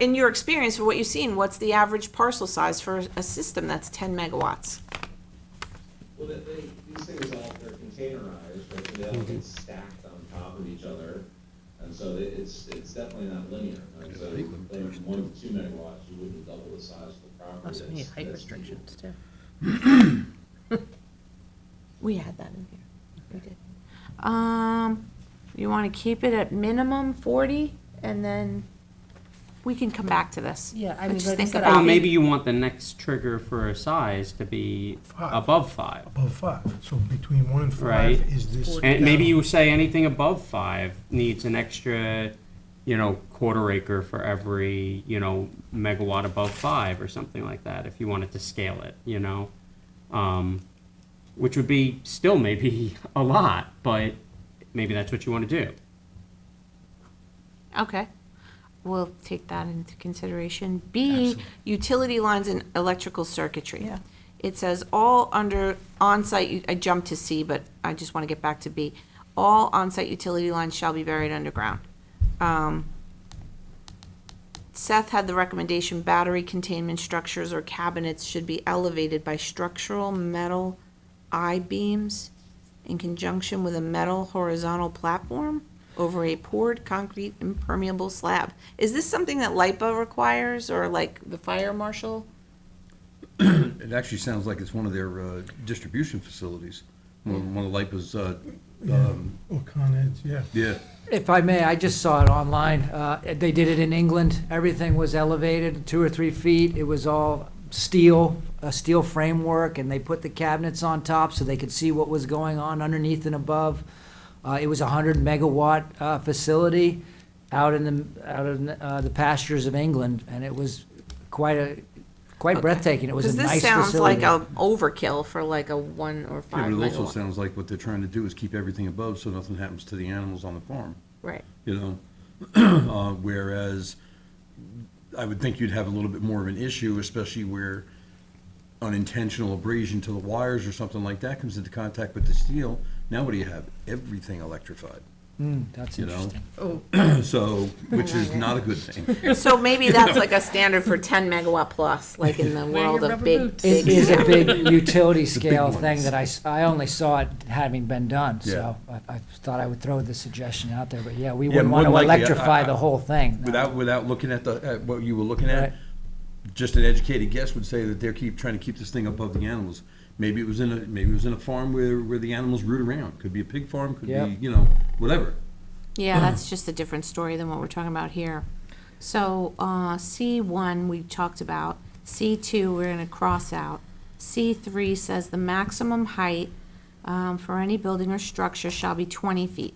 in your experience, for what you've seen, what's the average parcel size for a system that's 10 megawatts? Well, these things all, they're containerized, right, so they all get stacked on top of each other, and so it's definitely not linear, right? So, like 1 to 2 megawatts, you wouldn't double the size of the property. Oh, so we need That's- height that's restrictions too. We had that in here. We did. You want to keep it at minimum 40, and then we can come back to this. Yeah, I But mean, just like I think said, about Well, it. maybe you want the next trigger for a size to be 5. above 5. Above 5, so between 1 and 5 Right. is this. And maybe you say anything above 5 needs an extra, you know, quarter acre for every, you know, megawatt above 5 or something like that, if you wanted to scale it, you know? Which would be still maybe a lot, but maybe that's what you want to do. Okay, we'll take that into consideration. B, utility lines and electrical circuitry. Yeah. It says all under on-site, I jumped to C, but I just want to get back to B. All on-site utility lines shall be buried underground. Seth had the recommendation, battery containment structures or cabinets should be elevated by structural metal I-beams in conjunction with a metal horizontal platform over a poured concrete impermeable slab. Is this something that LIPA requires, or like the fire marshal? It actually sounds like it's one of their distribution facilities, one of LIPA's, Or Con Ed's, yeah. yeah. If I may, I just saw it online. They did it in England. Everything was elevated 2 or 3 feet. It was all steel, a steel framework, and they put the cabinets on top so they could see what was going on underneath and above. It was a 100 megawatt facility out in the pastures of England, and it was quite breathtaking. It was a nice Because this sounds facility. like a overkill for like a 1 or 5 Yeah, but it also megawatt. sounds like what they're trying to do is keep everything above so nothing happens to the animals on the farm, Right. you know? Whereas I would think you'd have a little bit more of an issue, especially where unintentional abrasion to the wires or something like that comes into contact with the steel. Now what do you have? Everything electrified, That's you know? interesting. So, which is not a good thing. So maybe that's like a standard for 10 megawatt plus, like in the Wear world your of rubber big, boots. big. It is a stuff. big utility big scale thing ones. that I only saw it having been done, Yeah. so I thought I would throw the suggestion out there, but yeah, we Yeah, wouldn't more want to than likely, electrify I- the whole thing. no. Without looking at at what you were looking Right. at, just an educated guess would say that they're trying to keep this thing above the animals. Maybe it was in a farm where the animals root around. Could be a pig farm, could Yep. be, you know, whatever. Yeah, that's just a different story than what we're talking about here. So, C1 we talked about, C2 we're gonna cross out. C3 says the maximum height for any building or structure shall be 20 feet,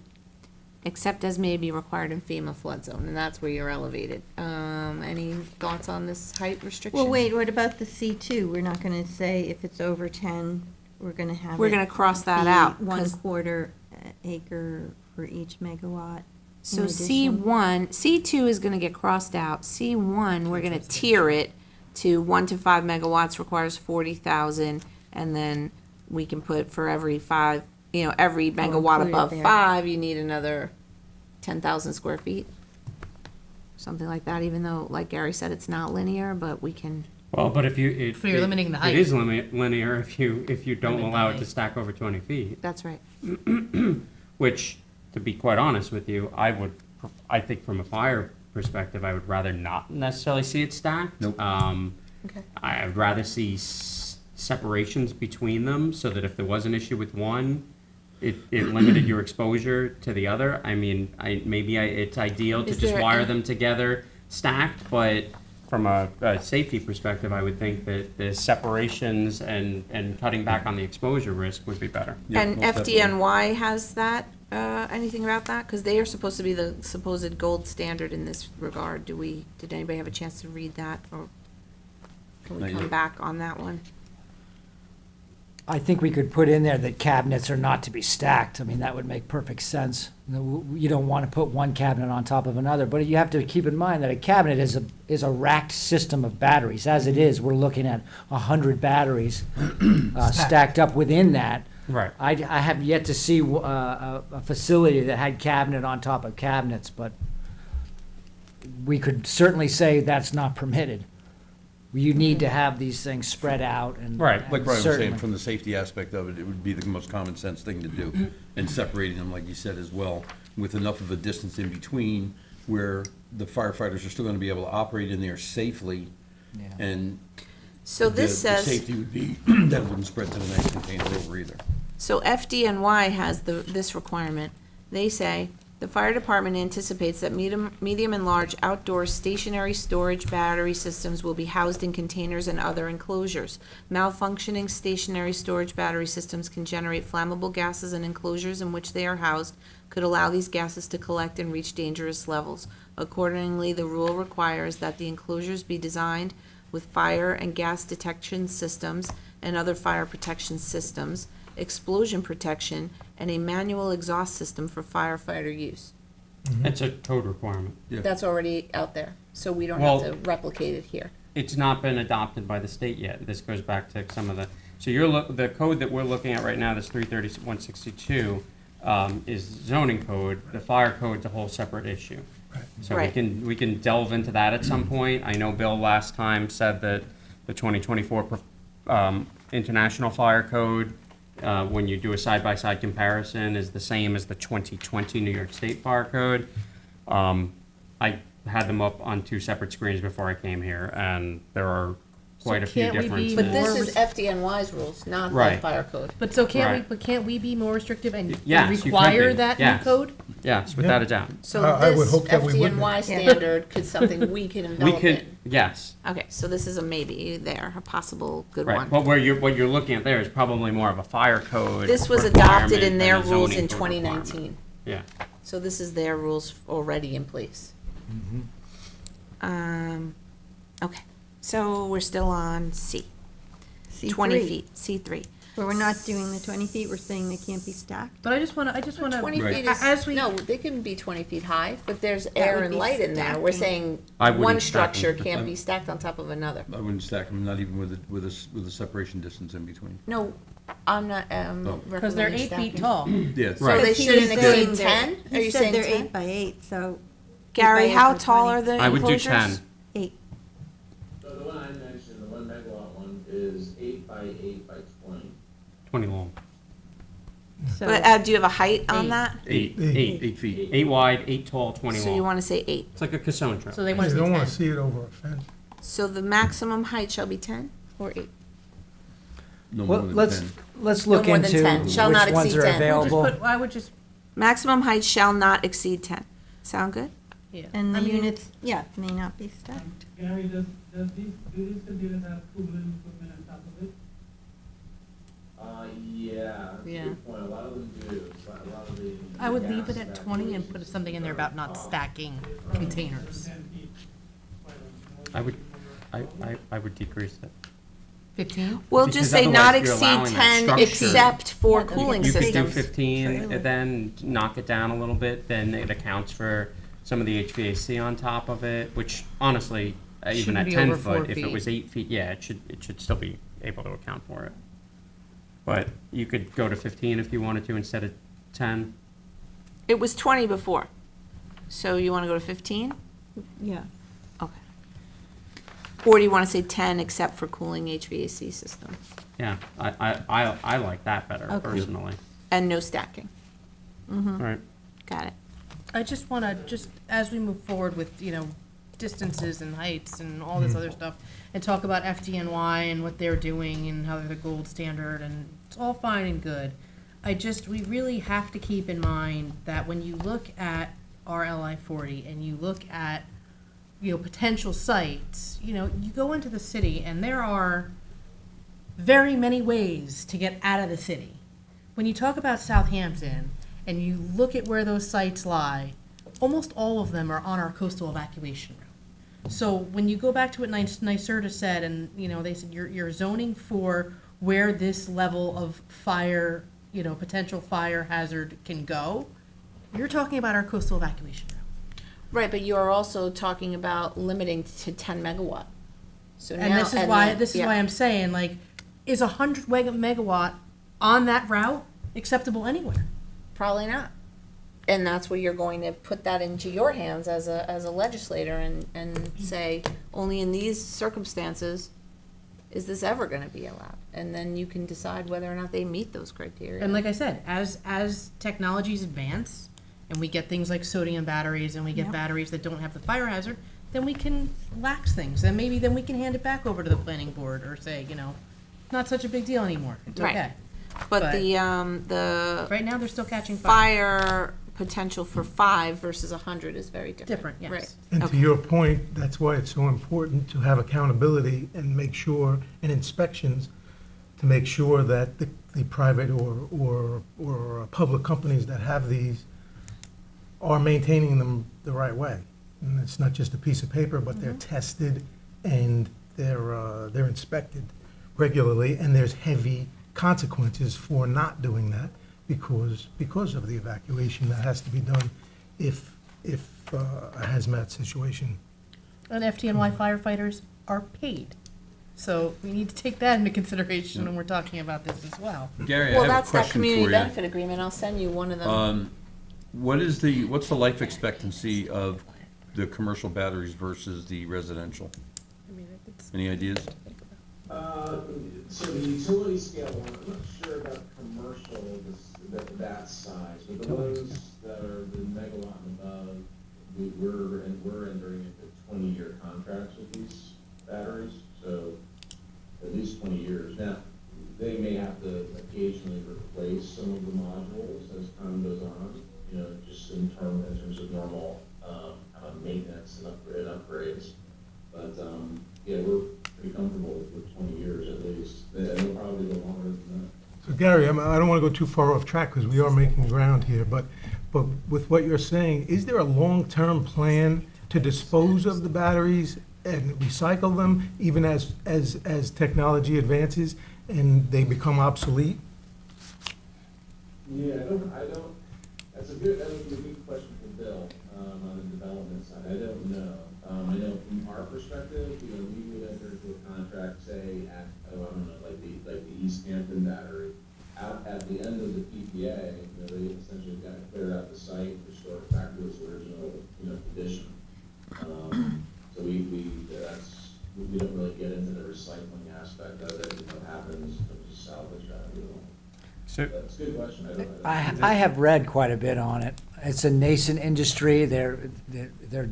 except as may be required in FEMA flood zone, and that's where you're elevated. Any thoughts on this height restriction? Well, wait, what about the C2? We're not gonna say if it's over 10, we're gonna have We're it gonna cross that be out, 1/4 acre for each megawatt. So in addition. C1, C2 is gonna get crossed out. C1, we're gonna tier it to 1 to 5 megawatts requires 40,000, and then we can put for every 5, every megawatt include it above there. 5, you need another 10,000 square feet. Something like that, even though, like Gary said, it's not linear, but we can, Well, but if you, So you're limiting the height. It is linear if you don't Limit the allow it to height. stack over 20 feet, that's right. which, to be quite honest with you, I think from a fire perspective, I would rather not necessarily see it stacked. Nope. Okay. I would rather see separations between them so that if there was an issue with one, it limited your exposure to the other. I mean, it's ideal to Is just there wire any- them together stacked, but from a safety perspective, I would think that the separations and cutting back on the exposure risk would be better. Yeah, And most definitely. FDNY has that, anything about that? Because they are supposed to be the supposed gold standard in this regard. Did anybody have a chance to read that, or can we Not come yet. back on that one? I think we could put in there that cabinets are not to be stacked. I mean, that would make perfect sense. You don't want to put one cabinet on top of another, but you have to keep in mind that a cabinet is a racked system of batteries. As it is, we're looking at 100 batteries stacked up within that. Right. I have yet to see a facility that had cabinet on top of cabinets, but we could certainly say that's not permitted. You need to have these things spread out and. Right. and Like Brian was saying, certainly- from the safety aspect of it, it would be the most common sense thing to do. And separating them, like you said as well, with enough of a distance in between where the firefighters are still gonna be able to operate in there safely. Yeah. And So the this says. safety would be, that it wouldn't spread to the next container over either. So FDNY has this requirement. They say, the fire department anticipates that medium and large outdoor stationary storage battery systems will be housed in containers and other enclosures. Malfunctioning stationary storage battery systems can generate flammable gases, and enclosures in which they are housed could allow these gases to collect and reach dangerous levels. Accordingly, the rule requires that the enclosures be designed with fire and gas detection systems and other fire protection systems, explosion protection, and a manual exhaust system for firefighter use. It's a code requirement. Yeah. That's already out there, so we don't have Well- to replicate it here. It's not been adopted by the state yet. This goes back to some of the, so the code that we're looking at right now, this 33162, is zoning code. The fire code's a whole separate issue. So we Right. we can delve into that at some point. I know Bill last time said that the 2024 International Fire Code, when you do a side-by-side comparison, is the same as the 2020 New York State Fire Code. I had them up on two separate screens before I came here, and there are quite a few can't we be differences. But this More is FDNY's rules, not the Right. fire code. But so can't we, Right. but can't we be more restrictive and Yes, and you could require be. that new Yes. code? Yes, without a doubt. So I would this hope that we would be. FDNY standard could something we can We envelop could, in. yes, Okay, so this is a maybe there, a possible good right. one. But what you're looking at there is probably more of a fire code. This was adopted in requirement their than a rules zoning in code 2019. requirement. Yeah. So this is their rules already in place. Okay, so we're still on C, 20 C3, feet, C3. where we're not doing the 20 feet, we're saying they can't be stacked. But I just wanna, 20 Right. feet is, As we- no, they can be 20 feet high, but there's air would and be light in there. We're stacking. saying I wouldn't one stack 'em. structure can't be stacked on top of another. I wouldn't stack them, not even with a separation distance in between. No, I'm not, Oh. Because they're recommending 8 feet stacking. tall. Yeah. So Right. they Because he shouldn't was exceed saying 10? they're- Are you He said saying they're 10? 8 by 8, so. 8 Gary, by 8 how for tall 20. are the I would do enclosures? 10, 8. So the one I mentioned, the 1 megawatt one, is 8 by 8 by 20. 20 long. So But do you have a height on 8. that? Eight. 8 feet. 8 wide, 8 tall, 20 So you long. want to say 8. It's like a cassone So they want You to don't see want 10. to see it over a fence. So the maximum height shall be 10 or 8? No Well, more than let's, 10. let's look more than into 10. Shall which not ones exceed are 10. We'll Just available. put, I would just, Maximum height shall not exceed 10. Sound good? yeah. And the I mean, units, yeah, may not be stacked. Gary, do these containers have cooling equipment on top of it? Yeah, that's a Yeah. good point, a lot of them do, a lot of the. I would leave it gas at 20 and put something in there about not stacking containers. 10 feet. I would, I would decrease it. 15? We'll Because just say not otherwise you're exceed allowing that 10 structure. except for Yeah, cooling You could do systems. 15, Trailer. and then knock it down a little bit, then it accounts for some of the HVAC on top of it, which honestly, even Shouldn't at be 10 over 4 foot, if it feet. was 8 feet, yeah, it should still be able to account for it. But you could go to 15 if you wanted to instead of 10. It was 20 before. So you want to go to 15? Yeah. Okay. Or do you want to say 10 except for cooling HVAC system? Yeah, I like that better Okay. personally. And no stacking. All right. Got it. I just want to, just as we move forward with, distances and heights and all this other stuff, and talk about FDNY and what they're doing and how they're the gold standard, and it's all fine and good. We really have to keep in mind that when you look at our LI 40 and you look at, potential sites, you go into the city and there are very many ways to get out of the city. When you talk about Southampton and you look at where those sites lie, almost all of them are on our coastal evacuation route. So when you go back to what NYSERDA said, and, they said you're zoning for where this level of fire, potential fire hazard can go, you're talking about our coastal evacuation route. Right, but you're also talking about limiting to 10 megawatt. So And now, this is why, yeah. I'm saying, like, is 100 megawatt on that route acceptable anywhere? Probably not. And that's where you're going to put that into your hands as a legislator and say, only in these circumstances is this ever gonna be allowed? And then you can decide whether or not they meet those criteria. And like I said, as technologies advance, and we get things like sodium batteries, and we get Yep. batteries that don't have the fire hazard, then we can lax things, and maybe then we can hand it back over to the planning board, or say, not such a big deal anymore, it's Right. okay. But the Right now, they're still catching fire. fire potential for 5 versus 100 is very different. Different, yes. Right. And to Okay. your point, that's why it's so important to have accountability and make sure, and inspections, to make sure that the private or public companies that have these are maintaining them the right way. And it's not just a piece of paper, but they're tested and they're inspected regularly, and there's heavy consequences for not doing that because of the evacuation that has to be done if a hazmat situation. And FTNY firefighters are paid. So we need to take that into consideration when we're talking about this as well. Gary, I Well, have a that's that question community for you. benefit agreement. I'll send you one of them. What's the life expectancy of the commercial batteries versus the residential? Any ideas? So the utility scale one, I'm not sure about commercial, that size, but the ones that are the megawatt and above, we're entering into 20-year contracts with these batteries, so at least 20 years. Now, they may have to occasionally replace some of the modules as time goes on, just in terms of normal, maintenance and upgrades. But, yeah, we're pretty comfortable with 20 years at least, and it'll probably go longer than that. So Gary, I don't want to go too far off track because we are making ground here, but with what you're saying, is there a long-term plan to dispose of the batteries and recycle them even as technology advances and they become obsolete? Yeah, that would be a good question for Bill, on the development side. I don't know. I know from our perspective, we would enter into a contract, say, at, I don't know, like the East Hampton battery. At the end of the PPA, they essentially got to clear out the site, restore it back to its original, condition. So we don't really get into the recycling aspect of it, what happens in terms of salvage value. So, That's a good question. I don't know. I have read quite a bit on it. It's a nascent industry. They're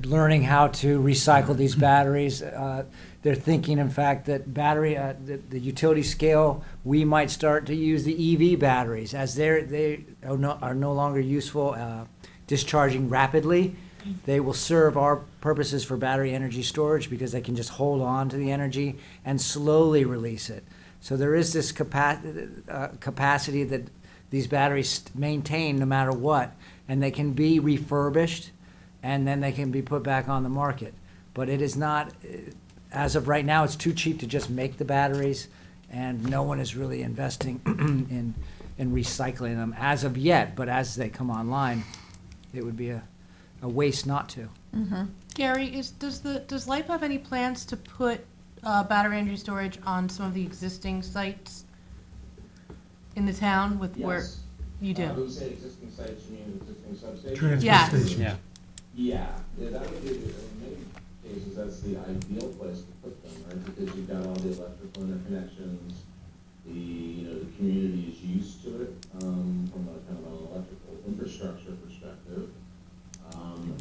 learning how to recycle these batteries. They're thinking, in fact, that the utility scale, we might start to use the EV batteries as they are no longer useful, discharging rapidly. They will serve our purposes for battery energy storage because they can just hold on to the energy and slowly release it. So there is this capacity that these batteries maintain no matter what, and they can be refurbished, and then they can be put back on the market. But it is not, as of right now, it's too cheap to just make the batteries, and no one is really investing in recycling them as of yet. But as they come online, it would be a waste not to. Gary, does LIPE have any plans to put battery energy storage on some of the existing sites in the town with where Yes. you do? When you say existing sites, you mean existing substations? Transfer Yes. stations. yeah. Yeah, that would be, in many cases, that's the ideal place to put them, right? Because you've got all the electrical interconnections, the community is used to it, from a kind of an electrical infrastructure perspective. And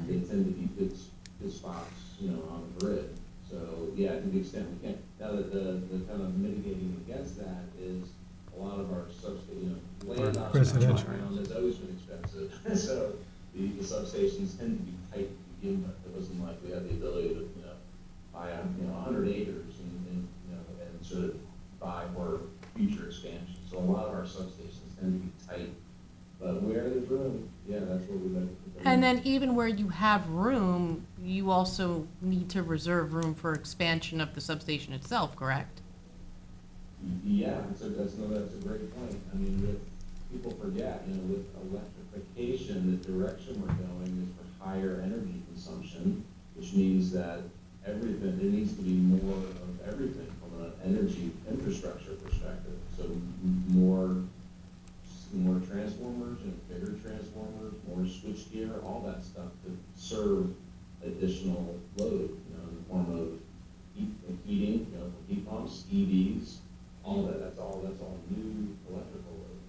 they tend to be good spots, on the grid. So, yeah, to the extent we can. Now, the kind of mitigating against that is a lot of our land on the Residential. ground has always been expensive. So the substations tend to be tight to begin with. It wasn't like we had the sort of buy for future expansion. So a lot of our substations tend to be tight, but where there's room, yeah, that's where we like to put them And in. then even where you have room, you also need to reserve room for expansion of the substation itself, correct? Yeah, that's a great point. I mean, people forget, with electrification, the direction we're going is for higher energy consumption, which means that there needs to be more of everything from an energy infrastructure perspective. So more transformers and bigger transformers, more switchgear, all that stuff to serve additional load, in the form of heating, heat pumps, EVs, all that. That's all new electrical load.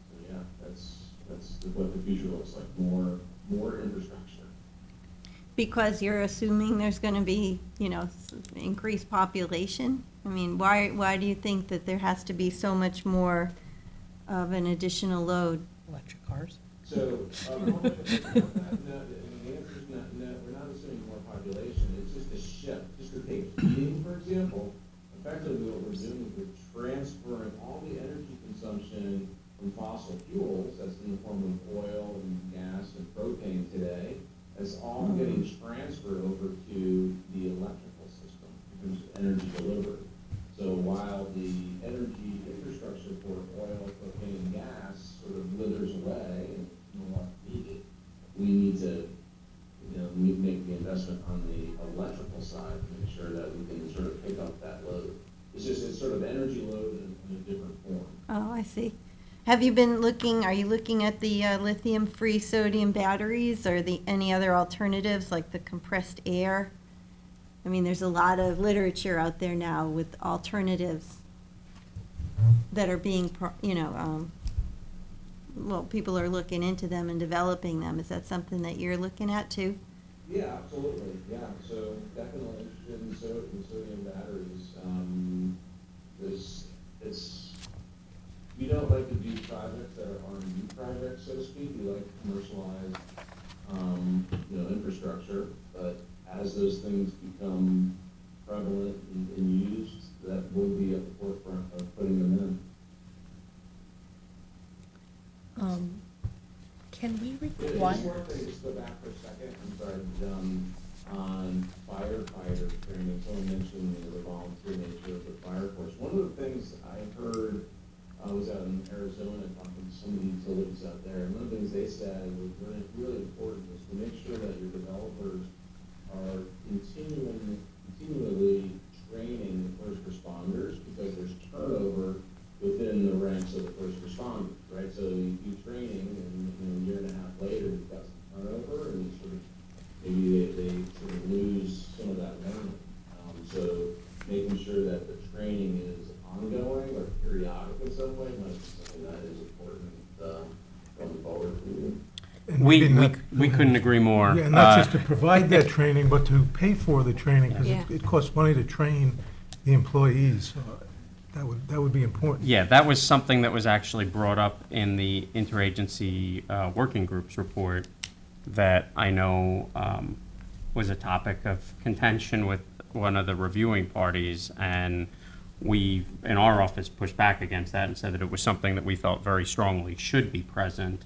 So yeah, that's what the future looks like. More infrastructure. Because you're assuming there's gonna be, increased population? I mean, why do you think that there has to be so much more of an additional load? Electric cars. So, no, the answer is not, no, we're not assuming more population, it's just a shift. Just to take heating, for example, effectively what we're doing is we're transferring all the energy consumption from fossil fuels, that's in the form of oil and gas and propane today, that's all getting transferred over to the electrical system in terms of energy delivery. So while the energy infrastructure for oil, propane, and gas sort of withers away and no longer needed, we need to, make the investment on the electrical side to make sure that we can sort of pick up that load. It's sort of energy load in a different form. Oh, I see. Are you looking at the lithium-free sodium batteries or any other alternatives like the compressed air? I mean, there's a lot of literature out there now with alternatives that are being, people are looking into them and developing them. Is that something that you're looking at too? Yeah, absolutely, yeah, so definitely interested in sodium batteries. We don't like to do projects that are R&D projects, so to speak. We like to commercialize, infrastructure, but as those things become prevalent and used, that will be at the forefront of putting them in. Can we Just require? one thing, just go back for a second, I'm sorry, on firefighter training, someone mentioned the volunteer nature of the fire force. One of the things I heard, I was out in Arizona talking to some of the utilities out there, and one of the things they said was really important is to make sure that your developers are continually training the first responders, because there's turnover within the ranks of the first responders, right? So you do training, and a year and a half later, you've got some turnover, and you sort of, maybe they sort of lose some of that learning. So making sure that the training is ongoing or periodic in some way might be something that is important going forward for you. And maybe not- We couldn't agree more. Yeah, and not just to provide that training, but to pay for the training, because Yeah. it costs money to train the employees. So that would be important. Yeah, that was something that was actually brought up in the interagency working groups report that I know was a topic of contention with one of the reviewing parties, and we, in our office, pushed back against that and said that it was something that we felt very strongly should be present,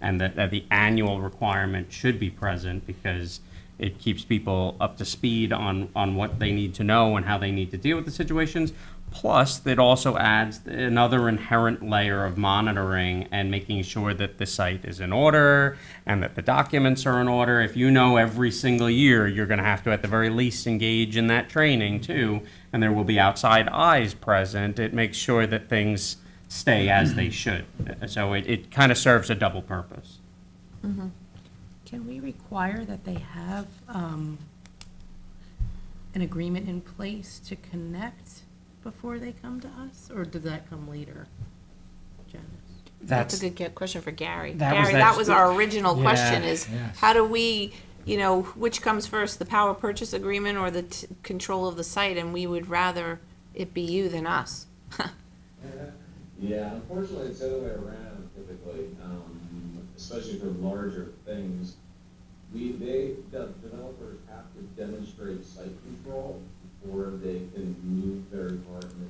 and that the annual requirement should be present because it keeps people up to speed on what they need to know and how they need to deal with the situations. Plus, it also adds another inherent layer of monitoring and making sure that the site is in order and that the documents are in order. If you know every single year, you're going to have to, at the very least, engage in that training too, and there will be outside eyes present. It makes sure that things stay as they should. So it kind of serves a double purpose. Can we require that they have an agreement in place to connect before they come to us, or does that come later, Janice? That's a good question for Gary. That was Gary, that was our original Yeah, question is, yes. how do we, which comes first, the power purchase agreement or the control of the site? And we would rather it be you than us. Yeah, unfortunately, it's the other way around typically, especially for larger things. The developers have to demonstrate site control before they can move very hard in the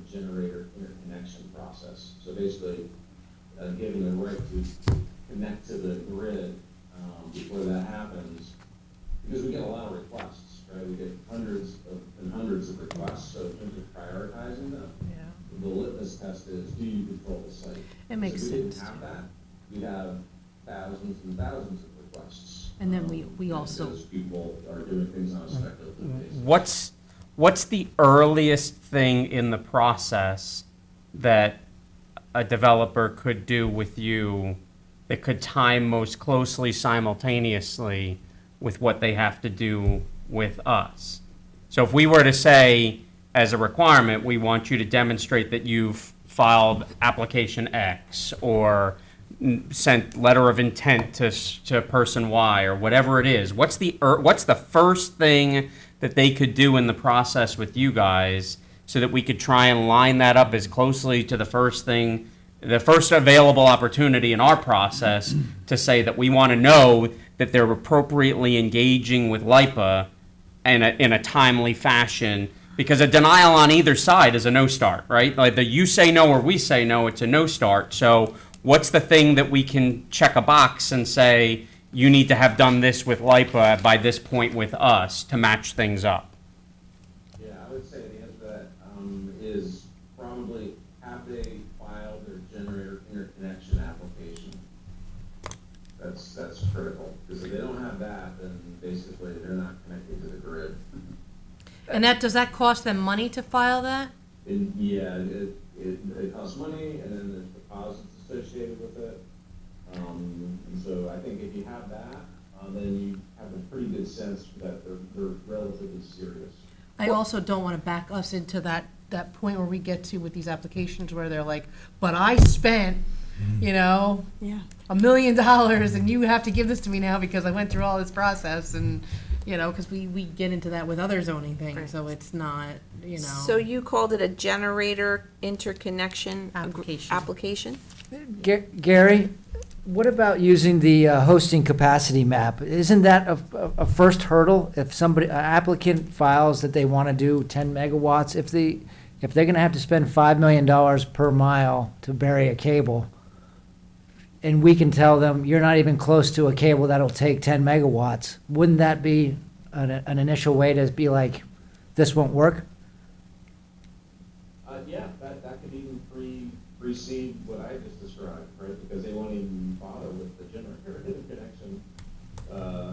process. So basically, giving the right to connect to the grid, before that happens, because we get a lot of requests, right? We get hundreds of requests, so in terms of prioritizing them, the litmus test is, do you control the site? It makes If we didn't sense, have that, we'd have thousands and thousands of requests. And then we also- Because people are doing things on a speculative basis. What's the earliest thing in the process that a developer could do with you that could time most closely simultaneously with what they have to do with us? So if we were to say, as a requirement, we want you to demonstrate that you've filed application X or sent letter of intent to person Y or whatever it is, what's the first thing that they could do in the process with you guys so that we could try and line that up as closely to the first thing, the first available opportunity in our process to say that we want to know that they're appropriately engaging with LIPA in a timely fashion? Because a denial on either side is a no start, right? Like the you say no or we say no, it's a no start. So what's the thing that we can check a box and say, you need to have done this with LIPA by this point with us to match things up? Yeah, I would say the answer to that is probably have they filed their generator interconnection application. That's critical, because if they don't have that, then basically they're not connected to the grid. And does that cost them money to file that? And yeah, it costs money, and then there's deposits associated with it. And so I think if you have that, then you have a pretty good sense that they're relatively serious. I also don't want to back us into that point where we get to with these applications where they're like, but I spent, $1 million and you have to give this to me now because I went through all this process and, because we get into that with other zoning Right. things, so it's not, So you called it a generator interconnection Application. application? Gary, what about using the hosting capacity map? Isn't that a first hurdle? If an applicant files that they want to do 10 megawatts, if they're going to have to spend $5 million per mile to bury a cable, and we can tell them, you're not even close to a cable that'll take 10 megawatts, wouldn't that be an initial way to be like, this won't work? Yeah, that could even precede what I just described, right? Because they won't even bother with the generator interconnection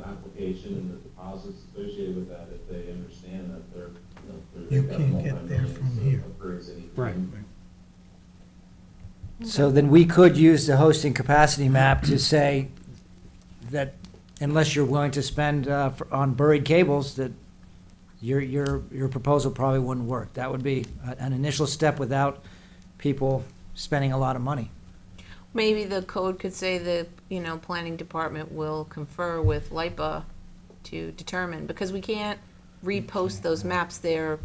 application and the deposits associated with that if they understand that You they've got can't get there from multi-millions here. of upgrades they need to Right. do. So then we could use the hosting capacity map to say that unless you're willing to spend on buried cables, that your proposal probably wouldn't work. That would be an initial step without people spending a lot of money. Maybe the code could say the, planning department will confer with LIPA to determine, because we can't repost those maps. They're,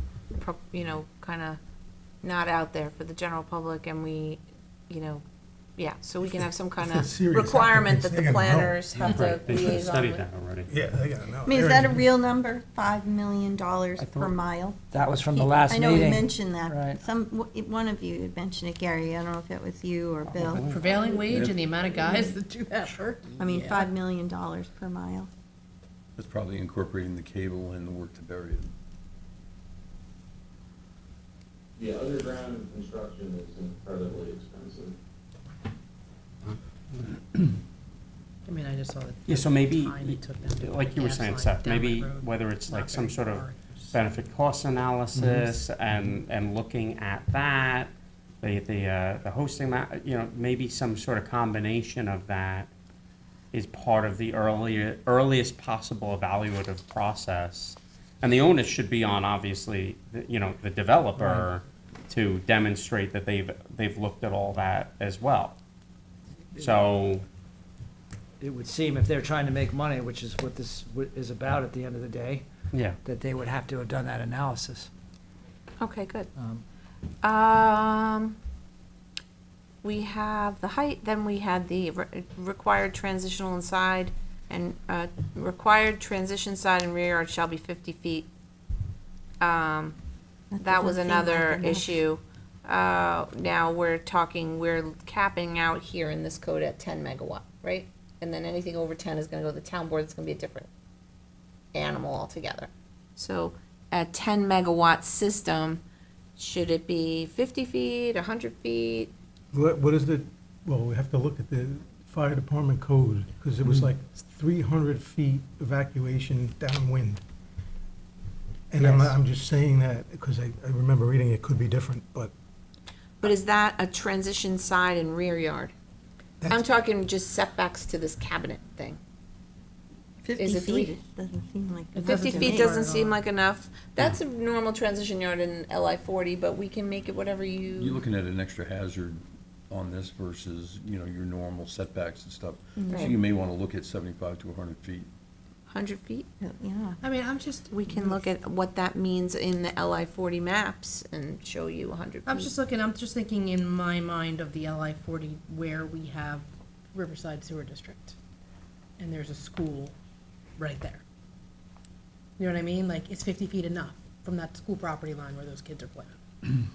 kind of not out there for the general public, and we, so we can have some kind If of it's serious requirement that applicants, the they're gonna know. planners have to Right, they should have liaison studied with. that already. Yeah, they gotta know. I mean, is that a real number, $5 million thought- per mile? That was from the last I meeting. know we mentioned that. Right. One of you had mentioned it, Gary. I don't know if it was you or Bill. Prevailing wage and the amount of guys that do that work. I mean, $5 million per mile. That's probably incorporating the cable and the work to bury it. Yeah, underground construction is incredibly expensive. I mean, I just saw the Yeah, so maybe, time it took them to put like a you were gas saying, line Seth, down maybe that road. whether it's Not like some very sort of far. benefit cost analysis and looking at that, the hosting that, maybe some sort of combination of that is part of the earliest possible evaluative process. And the onus should be on, obviously, the developer to demonstrate that they've looked at all that as well. So, It would seem if they're trying to make money, which is what this is about at the end of the day, yeah. that they would have to have done that analysis. Okay, good. Um, We have the height, then we had the required transitional inside, and required transition side and rear yard shall be 50 feet. That was doesn't seem another like enough. issue. Now we're capping out here in this code at 10 megawatt, right? And then anything over 10 is gonna go to the town board, it's gonna be a different animal altogether. So at 10 megawatt system, should it be 50 feet, 100 feet? What is the, well, we have to look at the fire department code, because it was like 300 feet evacuation downwind. And Yes. I'm just saying that, because I remember reading it could be different, but But is that a transition side and rear yard? I'm that's, talking just setbacks to this cabinet thing. 50 Is it feet, three? it doesn't seem like. It enough 50 to feet me. doesn't seem like enough. That's a normal transition yard in LI 40, but we can make it whatever You're you, looking at an extra hazard on this versus, you know, your normal setbacks and stuff. So Right. you may want to look at 75 to 100 feet. 100 feet. Yeah. I mean, I'm just, We can look at what that means in the LI 40 maps and show you 100 feet. I'm just thinking in my mind of the LI 40 where we have Riverside Sewer District. And there's a school right there. You know what I mean? Like, is 50 feet enough from that school property line where those kids are playing?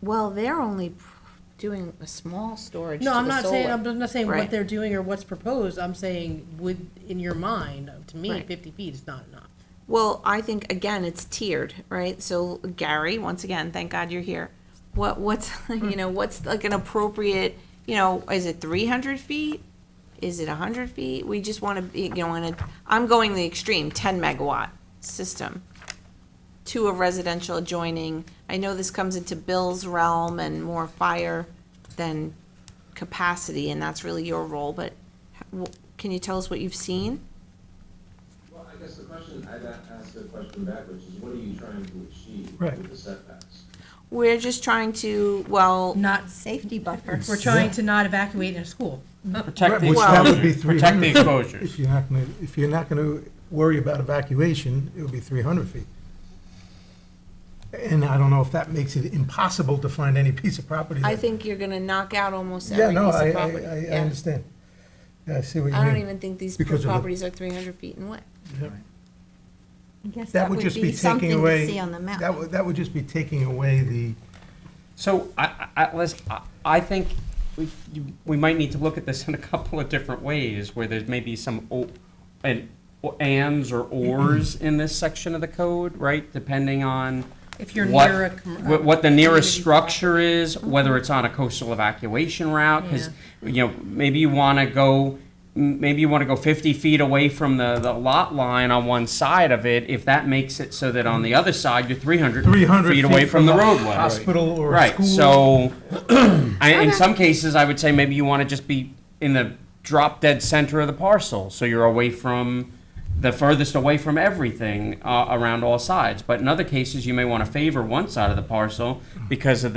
Well, they're only doing a small storage to No, I'm the not saying, solar. I'm not saying what Right. they're doing or what's proposed. I'm saying in your mind, to me, Right. 50 feet is not enough. Well, I think, again, it's tiered, right? So Gary, once again, thank God you're here. What's, what's like an appropriate, is it 300 feet? Is it 100 feet? We just want to be, I'm going the extreme, 10 megawatt system. To a residential adjoining. I know this comes into Bill's realm and more fire than capacity, and that's really your role, but can you tell us what you've seen? Well, I guess the question, I'd ask the question back, which is what are you trying to achieve Right. with the setbacks? We're just trying to, well, Not, Safety buffer. we're trying to not evacuate in a school. Protect the which that would be exposure, protect the 300. exposures. If you're not gonna worry about evacuation, it would be 300 feet. And I don't know if that makes it impossible to find any piece of property. I that- think you're gonna knock out almost Yeah, every no, piece I of property. I Yeah. understand. Yeah, I see what you mean. I don't even think these Because of the- properties are 300 feet in width. Yeah. I guess That would just be something taking to away, see on the map. that would just be taking away the, So I think we might need to look at this in a couple of different ways, where there's maybe some ands or ors in this section of the code, right? Depending on If you're what, near what the nearest community structure is, whether it's on a coastal evacuation route, because, maybe you want to go 50 feet away from the lot line on one side of it, if that makes it so that on the other side, you're 300 300 feet away from the a roadway. hospital or a Right, school. so, in some cases, I would say maybe you want to just be in the drop-dead center of the parcel, so you're away from, the furthest away from everything around all sides. But in other cases, you may want to favor one side of the parcel because of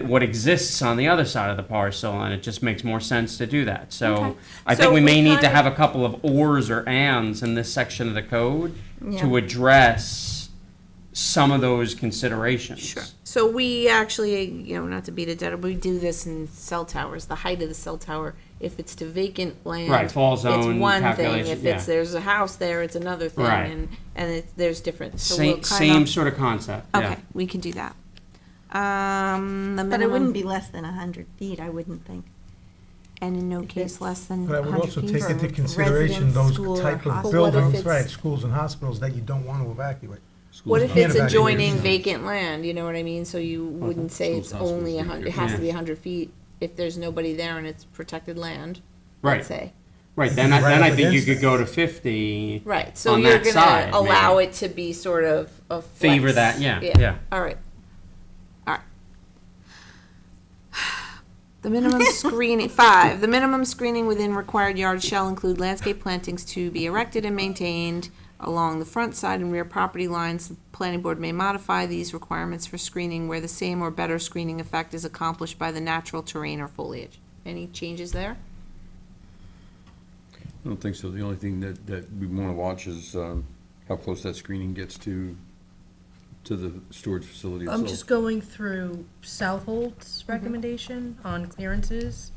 what exists on the other side of the parcel, and it just makes more sense to do that. So Okay. I think So we may we need to kinda- have a couple of ors or ands in this section of the code to Yeah. address some of those considerations. Sure. So we actually, not to beat a dead, we do this in cell towers, the height of the cell tower. If it's to vacant land. Right, fall zone It's one thing. calculation, If it's, yeah. there's a house there, it's another thing. Right. And there's different, so we'll Same kind of. sort of concept, yeah. Okay, we can do that. The But it wouldn't minimum, be less than 100 feet, I wouldn't think. and in no if case it's- less than but I would 100 also feet. take for into consideration residents, those school, or type of hospital. What if buildings, it's- right, schools and hospitals that you don't want to evacuate. What if can't it's evacuate adjoining either. vacant land, you know what I mean? So you wouldn't say it's Schools, only hospitals, 100, it has to be yeah. 100 feet if there's nobody there and it's protected land, Right. let's say. Right, then Right I up think you against could it. go to 50. Right, so on you're that gonna side, allow maybe. it to be sort of a flex. Favor that, yeah, yeah. All right. All right. The minimum screening, 5, the minimum screening within required yards shall include landscape plantings to be erected and maintained along the front, side, and rear property lines. The planning board may modify these requirements for screening where the same or better screening effect is accomplished by the natural terrain or foliage. Any changes there? I don't think so. The only thing that we want to watch is how close that screening gets to the storage facility itself. I'm just going through Southold's recommendation on clearances.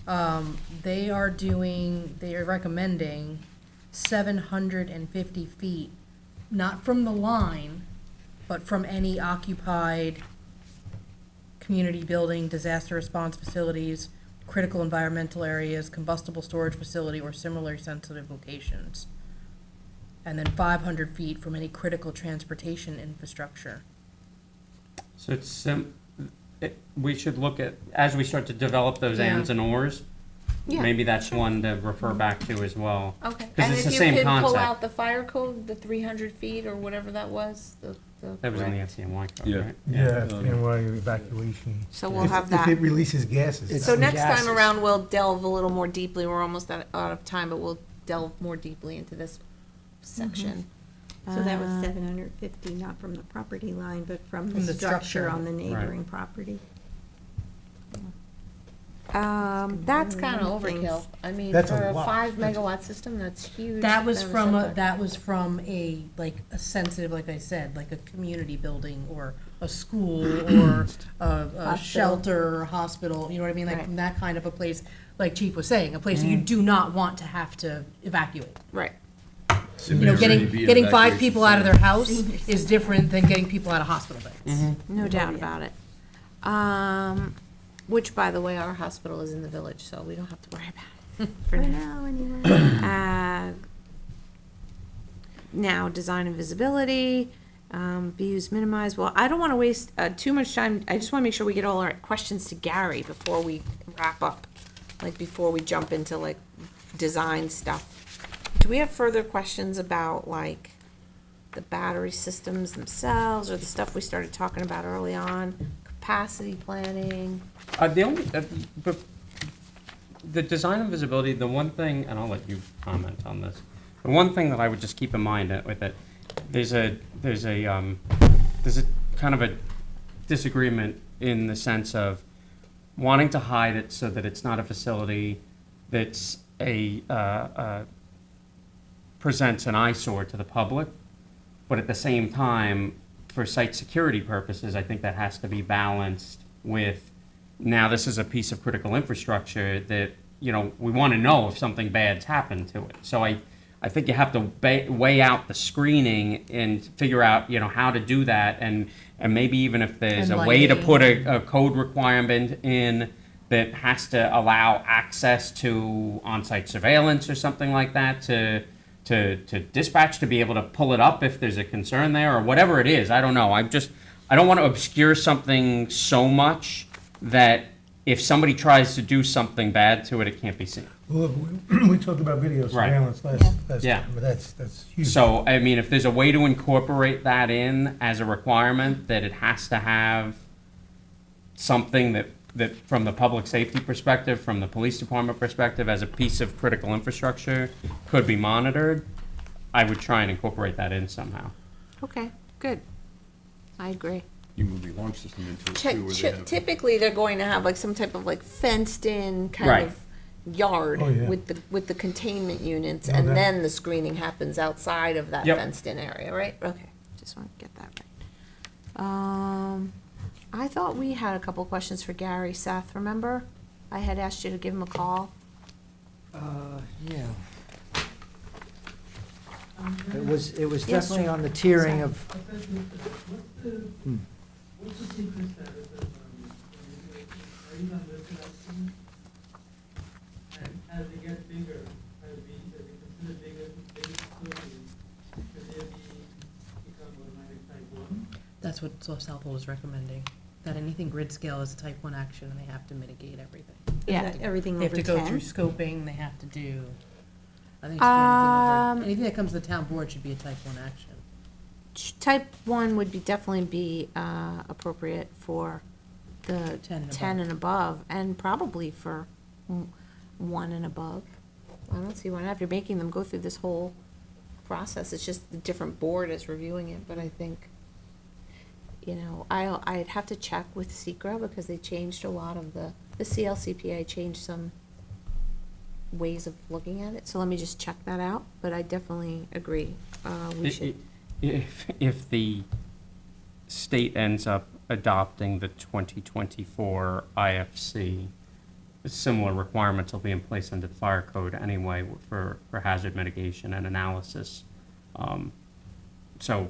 They are recommending 750 feet, not from the line, but from any occupied community building, disaster response facilities, critical environmental areas, combustible storage facility, or similarly sensitive locations. And then 500 feet from any critical transportation infrastructure. So we should look at, as we start to develop those Yeah. ands and ors, Yeah, maybe that's one to refer back to as well. Okay, 'Cause and it's if the you same could pull concept. out the fire code, the 300 feet or whatever that was, the That was in the correct- FCMY code, Yeah. right? Yeah, FDNY evacuation. So we'll If- have that. If it releases gases. It's So the next gases. time around, we'll delve a little more deeply, we're almost out of time, but we'll delve more deeply into this section. So that was Uh, 750, not from the property line, but from From the the structure structure. on the neighboring property. That's kind of Limit things. overkill. I mean, That's a for a lot. 5 megawatt system, that's huge. That was amount of from setback. like a sensitive, like I said, like a community building or a school or a Hospital. shelter or hospital, you know what I mean? Like Right. from that kind of a place, like Chief was saying, a place that you do not want to have to evacuate. Right. You know, Severity be an getting 5 evacuation people out of their center. house is different than getting people out of hospital beds. No doubt about it. Which, by the way, our hospital is in the village, so we don't have to worry about it. For now, anyway. Now, design and visibility, views minimized. Well, I don't want to waste too much time. I just want to make sure we get all our questions to Gary before we wrap up, like before we jump into like design stuff. Do we have further questions about like the battery systems themselves or the stuff we started talking about early on? Capacity planning? The only, the design and visibility, the one thing, and I'll let you comment on this. The one thing that I would just keep in mind with it, there's a kind of a disagreement in the sense of wanting to hide it so that it's not a facility that's presents an eyesore to the public, but at the same time, for site security purposes, I think that has to be balanced with, now this is a piece of critical infrastructure that, you know, we want to know if something bad's happened to it. So I think you have to weigh out the screening and figure out, you know, how to do that, and maybe even if there's And a way to lighting. put a code requirement in that has to allow access to on-site surveillance or something like that to dispatch to be able to pull it up if there's a concern there or whatever it is. I don't know. I don't want to obscure something so much that if somebody tries to do something bad to it, it can't be seen. Well, we talked about video Right. surveillance last Yeah. time, but that's huge. So, I mean, if there's a way to incorporate that in as a requirement, that it has to have something that from the public safety perspective, from the police department perspective, as a piece of critical infrastructure could be monitored, I would try and incorporate that in somehow. Okay, good. I agree. You move the launch system into it too, where they have. Typically, they're going to have like some type of like fenced-in kind Right. of yard Oh, yeah. with the containment units, No, and that- then the screening happens outside of that Yep. fenced-in area, right? Okay, just want to get that right. I thought we had a couple questions for Gary. Seth, remember? I had asked you to give him a call. Yeah. It was definitely on the tiering of, What's the secret status of, are you on this election? And as they get bigger, as we consider bigger facilities, should they become automatic type 1? That's what Southwold is recommending, that anything grid scale is a type 1 action and they have to mitigate everything. Is that everything They have over to go through 10? scoping, they have to do, I think it should be anything Um, over, anything that comes to the town board should be a type 1 action. Type 1 would be definitely be appropriate for the 10 and 10 and above, and probably for 1 and above. I don't see why not, if you're making them go through this whole process, it's just the different board is reviewing it, but I think, you know, I'd have to check with Secra, because they changed a lot of the CLCPA changed some ways of looking at it, so let me just check that out, but I definitely agree, we should. If the state ends up adopting the 2024 IFC, similar requirements will be in place under the fire code anyway for hazard mitigation and analysis. So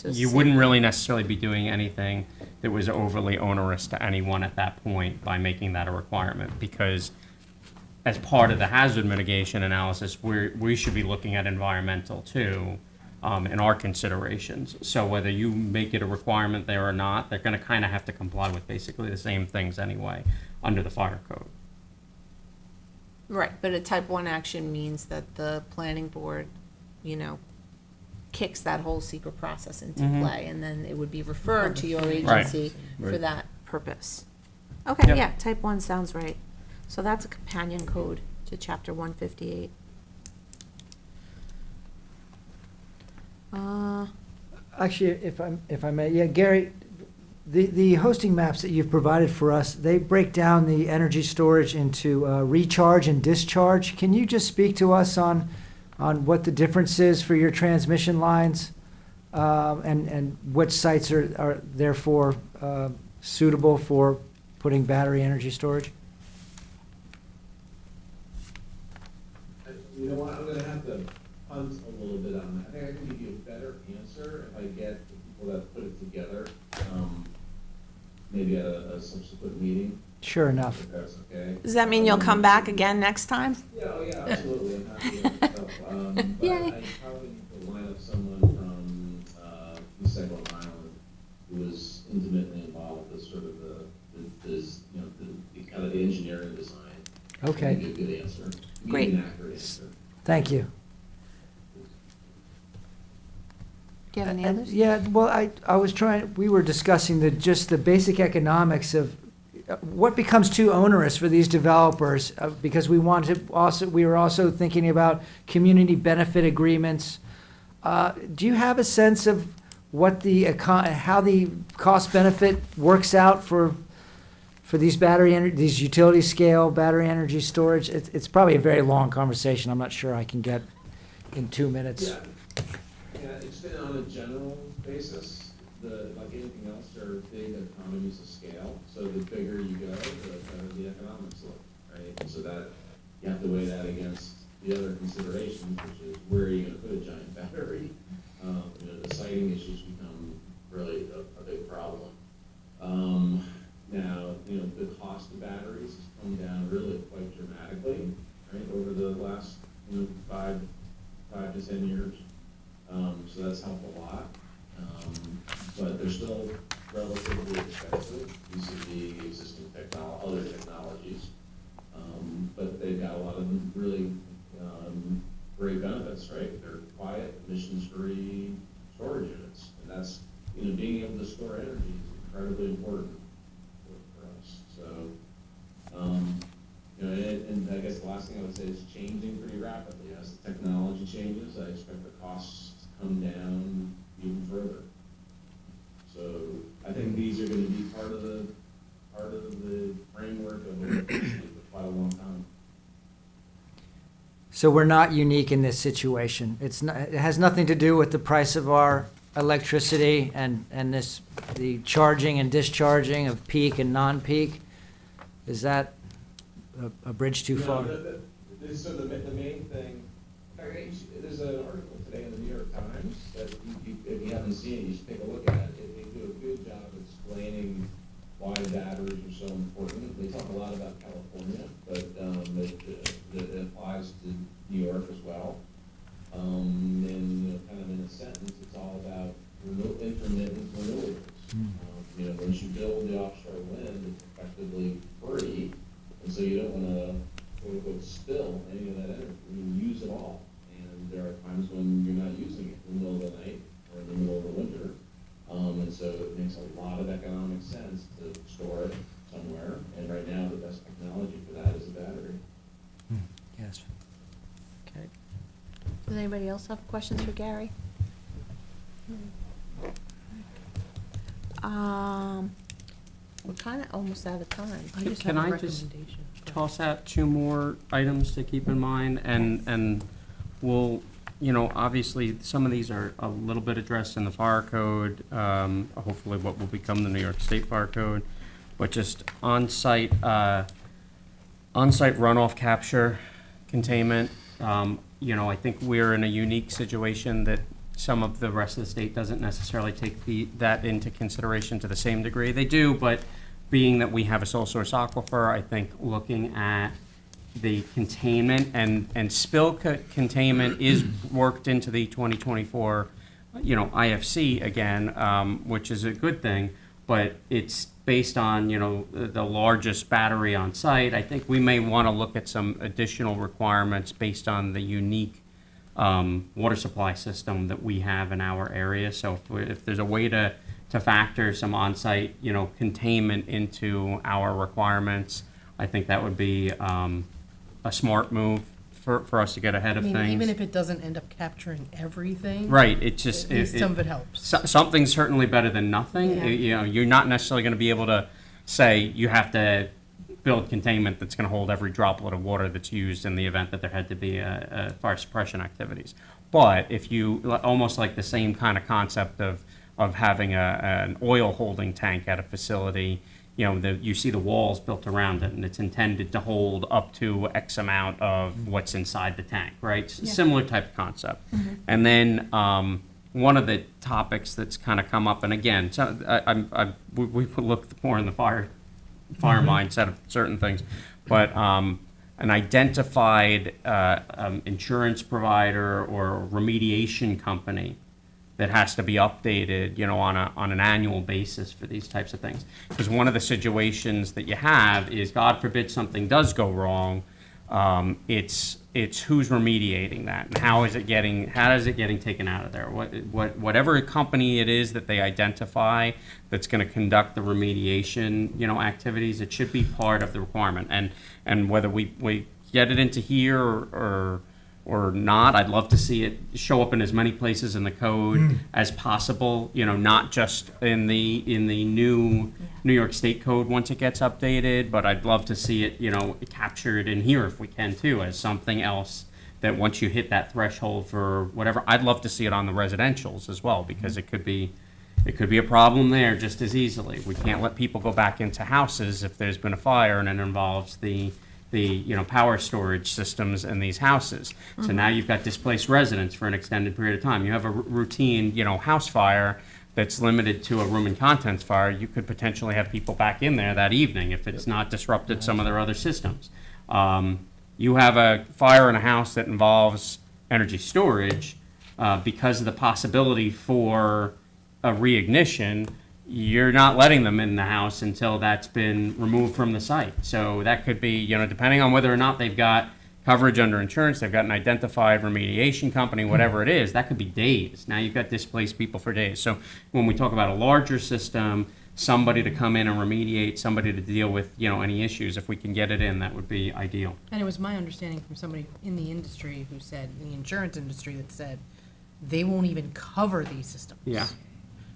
you wouldn't really necessarily be doing anything that was overly onerous to anyone at that point by making that a requirement, because as part of the hazard mitigation analysis, we should be looking at environmental too, in our considerations. So whether you make it a requirement there or not, they're gonna kind of have to comply with basically the same things anyway, under the fire code. Right, but a type 1 action means that the planning board, kicks that whole secret process into play, and then it would be referred to your agency for Right. that purpose. Okay, Yep. yeah, type 1 sounds right. So that's a companion code to chapter 158. Actually, if I may, yeah, Gary, the hosting maps that you've provided for us, they break down the energy storage into recharge and discharge. Can you just speak to us on what the difference is for your transmission lines, and which sites are therefore suitable for putting battery energy storage? You know what, I'm gonna have to punt a little bit on that. I think I can give you a better answer if I get the people that put it together, maybe at a subsequent meeting, Sure enough. if that's okay. Does that mean you'll come back again next time? Yeah, oh yeah, absolutely, I'm happy to help. But Yay. I probably need to line up someone from, East Side Long Island who was intimately involved with sort of the kind of the engineering design. Okay. Give a good answer. Great. Give you an accurate answer. Thank you. Do you have any And- others? Yeah, well, I was trying, we were discussing just the basic economics of what becomes too onerous for these developers, because we were also thinking about community benefit agreements. Do you have a sense of what how the cost benefit works out for these these utility scale battery energy storage? It's probably a very long conversation. I'm not sure I can get in 2 minutes. Yeah, yeah, it's been on a general basis, like anything else, there are big economies of scale, so the bigger you go, the better the economics look, right? And so that, you have to weigh that against the other considerations, which is where are you gonna put a giant battery? The siting issues become really a big problem. Now, the cost of batteries has come down really quite dramatically, right, over the last, 5 to 10 years. So that's helped a lot. But they're still relatively expensive vis-a-vis existing other technologies. But they've got a lot of really great benefits, right? They're quiet, emissions-free storage units. And that's, being able to store energy is incredibly important for us. So, and I guess the last thing I would say is changing pretty rapidly. As the technology changes, I expect the costs to come down even further. So I think these are gonna be part of the framework of electricity for quite a long time. So we're not unique in this situation. It has nothing to do with the price of our electricity and the charging and discharging of peak and non-peak. Is that a bridge too far? So the main thing, there's an article today in the New York Times that if you haven't seen it, you should take a look at it. They do a good job of explaining why batteries are so important. They talk a lot about California, but it applies to New York as well. And kind of in a sentence, it's all about intermittent renewables. Once you build the offshore wind, it's effectively free, and so you don't want to quote unquote spill any of that energy. You use it all, and there are times when you're not using it in the middle of the night or in the middle of the winter. And so it makes a lot of economic sense to store it somewhere, and right now the best technology for that is a battery. Yes. Okay. Does anybody else have questions for Gary? We're kind of almost out of time. I just Can have a I just recommendation. toss out 2 more items to keep in mind, and we'll, obviously, some of these are a little bit addressed in the fire code, hopefully what will become the New York State Fire Code, but just on-site runoff capture containment. I think we're in a unique situation that some of the rest of the state doesn't necessarily take that into consideration to the same degree. They do, but being that we have a sole source aquifer, I think looking at the containment and spill containment is worked into the 2024, IFC again, which is a good thing, but it's based on, the largest battery on site. I think we may want to look at some additional requirements based on the unique water supply system that we have in our area. So if there's a way to factor some on-site, containment into our requirements, I think that would be a smart move for us to get ahead of things. Even if it doesn't end up capturing everything. Right, it just, At least some of it helps. something's certainly better than nothing. Yeah. You're not necessarily gonna be able to say you have to build containment that's gonna hold every droplet of water that's used in the event that there had to be a fire suppression activities. But if you, almost like the same kind of concept of having an oil holding tank at a facility, you see the walls built around it, and it's intended to hold up to X amount of what's inside the tank, right? Similar type of concept. And then one of the topics that's kind of come up, and again, so we looked more in the fire mindset of certain things, but an identified insurance provider or remediation company that has to be updated, on an annual basis for these types of things. Because one of the situations that you have is, God forbid something does go wrong, it's who's remediating that, and how is it getting taken out of there? Whatever company it is that they identify that's going to conduct the remediation, activities, it should be part of the requirement. And whether we get it into here or not, I'd love to see it show up in as many places in the code as possible, not just in the new New York State code once it gets updated, but I'd love to see it, captured in here if we can too, as something else that once you hit that threshold for whatever, I'd love to see it on the residentials as well, because it could be a problem there just as easily. We can't let people go back into houses if there's been a fire and it involves the power storage systems in these houses. So now you've got displaced residents for an extended period of time. You have a routine, house fire that's limited to a room and contents fire. You could potentially have people back in there that evening if it's not disrupted some of their other systems. You have a fire in a house that involves energy storage, because of the possibility for a reignition, you're not letting them in the house until that's been removed from the site. So that could be, depending on whether or not they've got coverage under insurance, they've got an identified remediation company, whatever it is, that could be days. Now you've got displaced people for days. So when we talk about a larger system, somebody to come in and remediate, somebody to deal with, any issues, if we can get it in, that would be ideal. And it was my understanding from somebody in the industry who said, in the insurance industry, that said they won't even cover these systems. Yeah.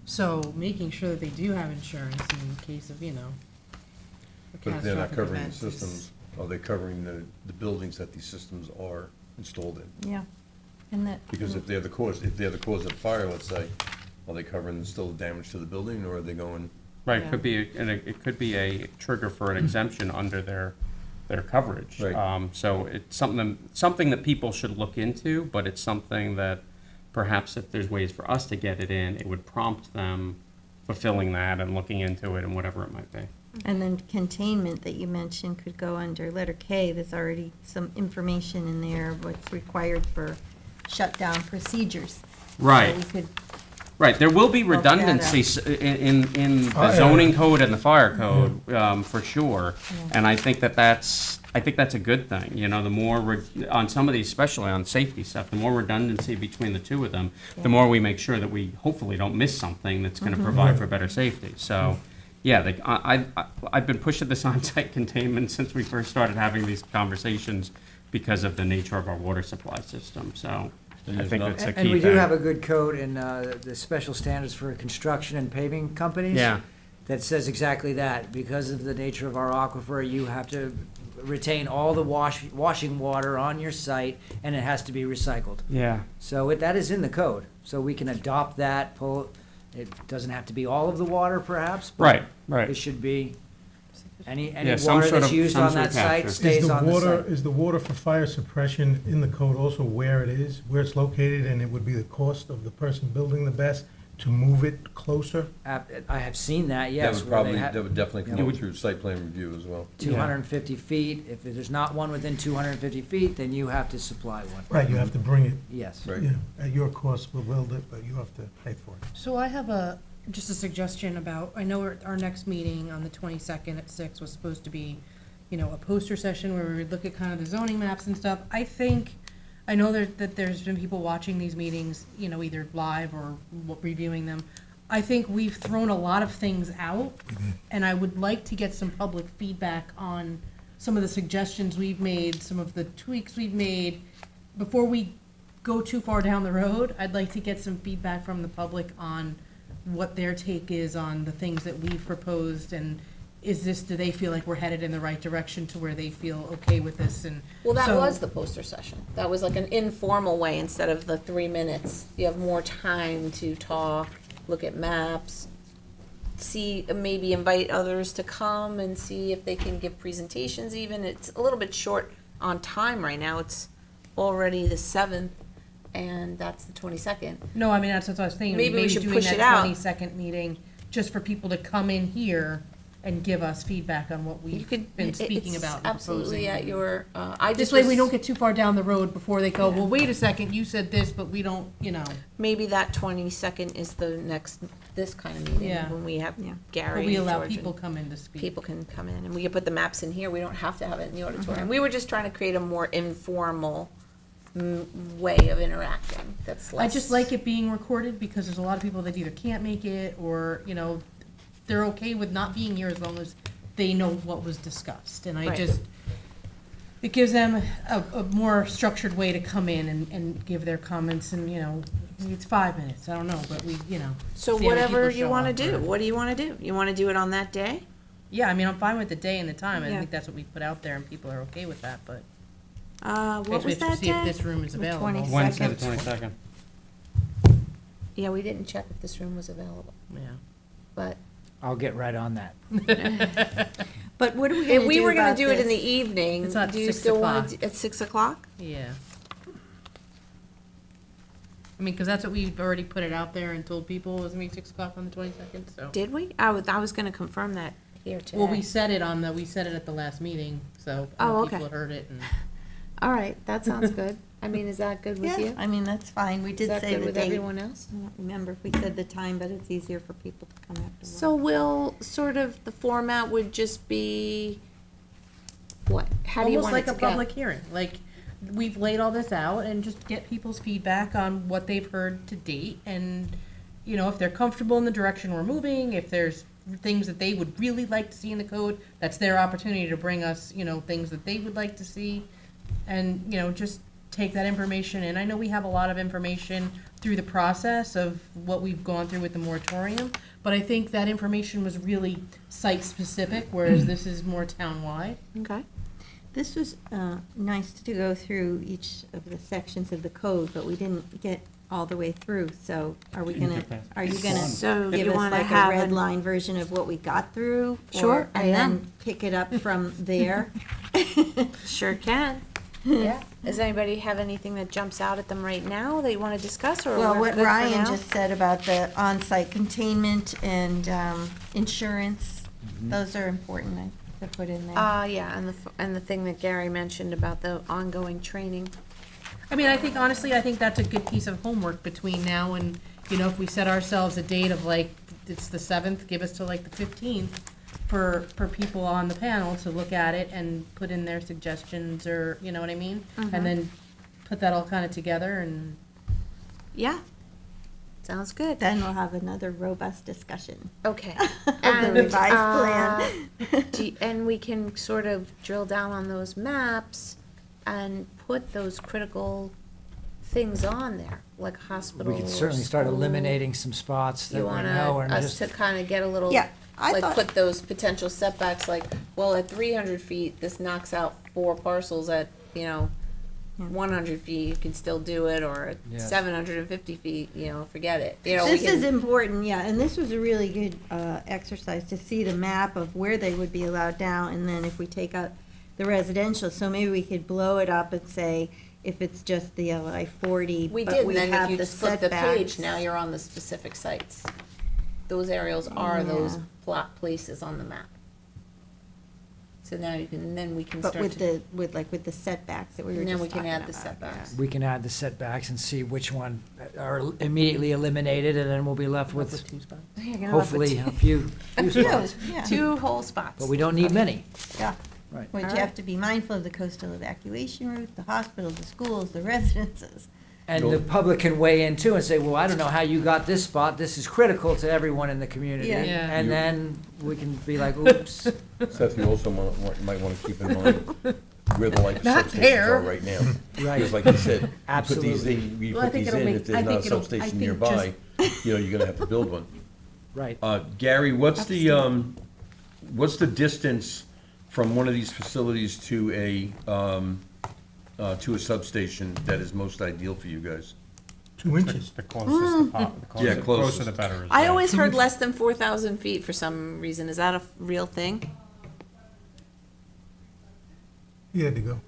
So making sure that they do have insurance in case of, a But if they're not catastrophic covering the event is- systems, are they covering the buildings that these systems are installed in? Yeah. And that. Because if they're the cause of the fire, let's say, are they covering still the damage to the building, or are they going? Right, Yeah. it could be a trigger for an exemption under their coverage. Right. So it's something that people should look into, but it's something that perhaps if there's ways for us to get it in, it would prompt them fulfilling that and looking into it and whatever it might be. And then containment that you mentioned could go under letter K. There's already some information in there, what's required for shutdown procedures. Right. So we could, Right, there will be Bulk that redundancy in the Oh, yeah. zoning code and the fire code, for sure. Yeah. And I think that's a good thing, the more, on some of these, especially on safety stuff, the more redundancy between the two of them, the Yeah. more we make sure that we hopefully don't miss something that's gonna provide for better safety. So, yeah, I've been pushing this on-site containment since we first started having these conversations because of the nature of our water supply system, so I think that's a key thing. And we do have a good code in the special standards for construction and paving companies. Yeah. That says exactly that. Because of the nature of our aquifer, you have to retain all the washing water on your site, and it has to be recycled. Yeah. So that is in the code. So we can adopt that, it doesn't have to be all of the water perhaps, but Right. it should be Any Yeah, some water sort that's of- used some on sort that of site capture. stays on the site. Is the water for fire suppression in the code also where it is, where it's located, and it would be the cost of the person building the BESS to move it closer? I have seen that, That yes, would where probably, they that have would definitely It come would- up through site plan review as well. 250 feet. If there's not one within 250 feet, then you have to supply one. Right, you have to bring it, Yes. Right. yeah, at your cost, we'll build it, but you have to pay for it. So I have just a suggestion about, I know our next meeting on the 22nd at 6 was supposed to be, a poster session where we would look at kind of the zoning maps and stuff. I know that there's been people watching these meetings, either live or reviewing them. I think we've thrown a lot of things out, and I would like to get some public feedback on some of the suggestions we've made, some of the tweaks we've made. Before we go too far down the road, I'd like to get some feedback from the public on what their take is on the things that we've proposed, and do they feel like we're headed in the right direction to where they feel okay with this, and. Well, that so- was the poster session. That was like an informal way, instead of the 3 minutes. You have more time to talk, look at maps, maybe invite others to come and see if they can give presentations even. It's a little bit short on time right now. It's already the 7th, and that's the 22nd. No, I mean, that's what I was thinking. Maybe we should doing push that it out. 22nd meeting, just for people to come in here and give us feedback on what You we've could, been speaking it's about and absolutely at proposing. your, I This just way, we was- don't get too far down the road before they go, well, wait a second, you said this, but we don't, maybe that 22nd is the next, this kind of meeting, Yeah. when we have Yeah. Gary but we and allow George people and come in to speak. people can come in, and we can put the maps in here. We don't have to have it in the Mm-hmm. auditorium. We were just trying to create a more informal way of interacting. That's less. I just like it being recorded, because there's a lot of people that either can't make it, or, they're okay with not being here as long as they know what was discussed, and Right. it gives them a more structured way to come in and give their comments, and, maybe it's 5 minutes, I don't know, but we. So see how many whatever people you show want to up, do. or- What do you want to do? You want to do it on that day? Yeah, I mean, I'm fine with the day and the time, I Yeah. think that's what we put out there, and people are okay with that, but. What I guess we was have to that see if day? this room is The available. 20th. Wednesday, the Second. 22nd. Yeah, we didn't check if this room was available, Yeah. but I'll get right on that. But what are we if gonna do we were going about to do it in the this? evening, It's at do you 6 still want o'clock. to, at 6 o'clock? Yeah. I mean, because that's what we've already put it out there and told people, it was gonna be 6 o'clock on the 22nd, so. Did we? I was going to confirm that here today. Well, we said it at the last meeting, so Oh, people okay. had heard it, and. All right, that sounds good. I mean, is that good with Yeah, you? I mean, that's fine. We Is did that say good the with date. everyone else? I don't remember if we said the time, but it's easier for people to come after So work. will sort of, the format would just be, what? How do you Almost want it like to a go? public hearing, like, we've laid all this out and just get people's feedback on what they've heard to date, and, if they're comfortable in the direction we're moving, if there's things that they would really like to see in the code, that's their opportunity to bring us, things that they would like to see, and, just take that information in. I know we have a lot of information through the process of what we've gone through with the moratorium, but I think that information was really site-specific, whereas this is more town-wide. Okay. This was nice to go through each of the sections of the code, but we didn't get all the way through, so are we Didn't gonna, get past are you page gonna one. So give you us want to like a have red an- line version of what we got through? Sure, I And then am. pick it up from there? Sure can. Yeah. Does anybody have anything that jumps out at them right now that you want to discuss, or Well, we're what good for Ryan now? just said about the on-site containment and insurance, those are important to put in there. Yeah, and the thing that Gary mentioned about the ongoing training. I mean, I think honestly, I think that's a good piece of homework between now and, if we set ourselves a date of like, it's the 7th, give us till like the 15th for people on the panel to look at it and put in their suggestions, or, you know what I mean? And then put that all kind of together, and Yeah. Sounds good. Then we'll have another robust discussion Okay. of the revised plan. And we can sort of drill down on those maps and put those critical things on there, like hospital. We could certainly start school. eliminating some spots that You we want know and us just. to kind of get a little, Yeah, I like, thought- put those potential setbacks, like, well, at 300 feet, this knocks out 4 parcels at, Yeah. 100 feet, you can still do it, or at Yes. 750 feet, forget it. We This is can- important, yeah, and this was a really good exercise to see the map of where they would be allowed now, and then if we take out the residential, so maybe we could blow it up and say, if it's just the LI 40, We but did, we and then have if the you flip the page, setbacks. now you're on the specific sites. Those areas are those Yeah. plot places on the map. So now then we can But start with to, with the setbacks that we were and then just we can talking add the about, setbacks. We can add the setbacks and see which one are immediately eliminated, and then we'll be left with two spots. Yeah. You're gonna have to hopefully t- a few spots. Yeah. Two whole spots. But we don't need many. Yeah. Right. Which you Alright. have to be mindful of the coastal evacuation route, the hospitals, the schools, the residences. And the public can weigh in too and say, well, I don't know how you got this spot. This is critical to everyone in the community. Yeah. Yeah. And then we can be like, oops. Seth, you also might want to keep in mind where the light Not substations there. are right now. Right. Because like you said, you put Absolutely. these in, you Well, I put think these it'll in, make- if there's I not a think it'll- I substation think nearby, you're gonna have to build one. Right. Gary, what's the distance from one of these facilities to a substation that is most ideal for you guys? 2 inches. The closest, Yeah, the closest. closer the better. is I right. always heard less than 4,000 feet for some reason. Is that a real thing? He had to go.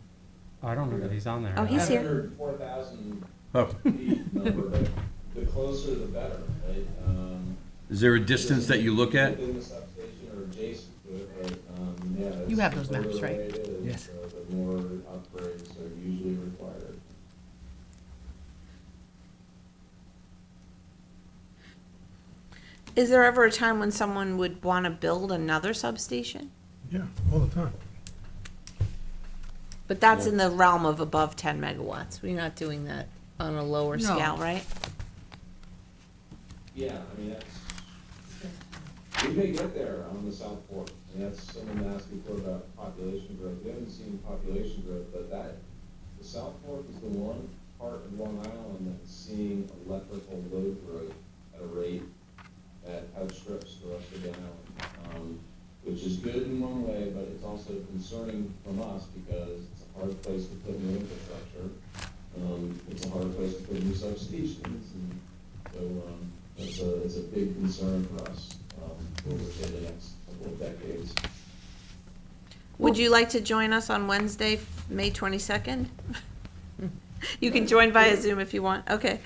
I don't know that he's on there. Oh, he's here. 4,000 Oh, feet number, but the closer the better, right? is there a distance that you look at? Within the substation or adjacent to it, but, yeah. You it's have those the maps, further right? away it is, Yes. The more upgrades are usually required. Is there ever a time when someone would want to build another substation? Yeah, all the time. But that's in the realm of above 10 megawatts. We're not doing that on a lower No. scale, right? Yeah, I mean, we may get there on the South Fork, and that's someone asked before about population growth. We haven't seen population growth, but the South Fork is the one part of Long Island that's seeing electrical load growth at a rate that outstrips the rest of the island. Which is good in one way, but it's also concerning from us because it's a hard place to put new infrastructure. It's a hard place to put new substations, and so, it's a big concern for us, over say the next couple of decades. Would you like to join us on Wednesday, May 22nd? You can join via Zoom if you want. Okay.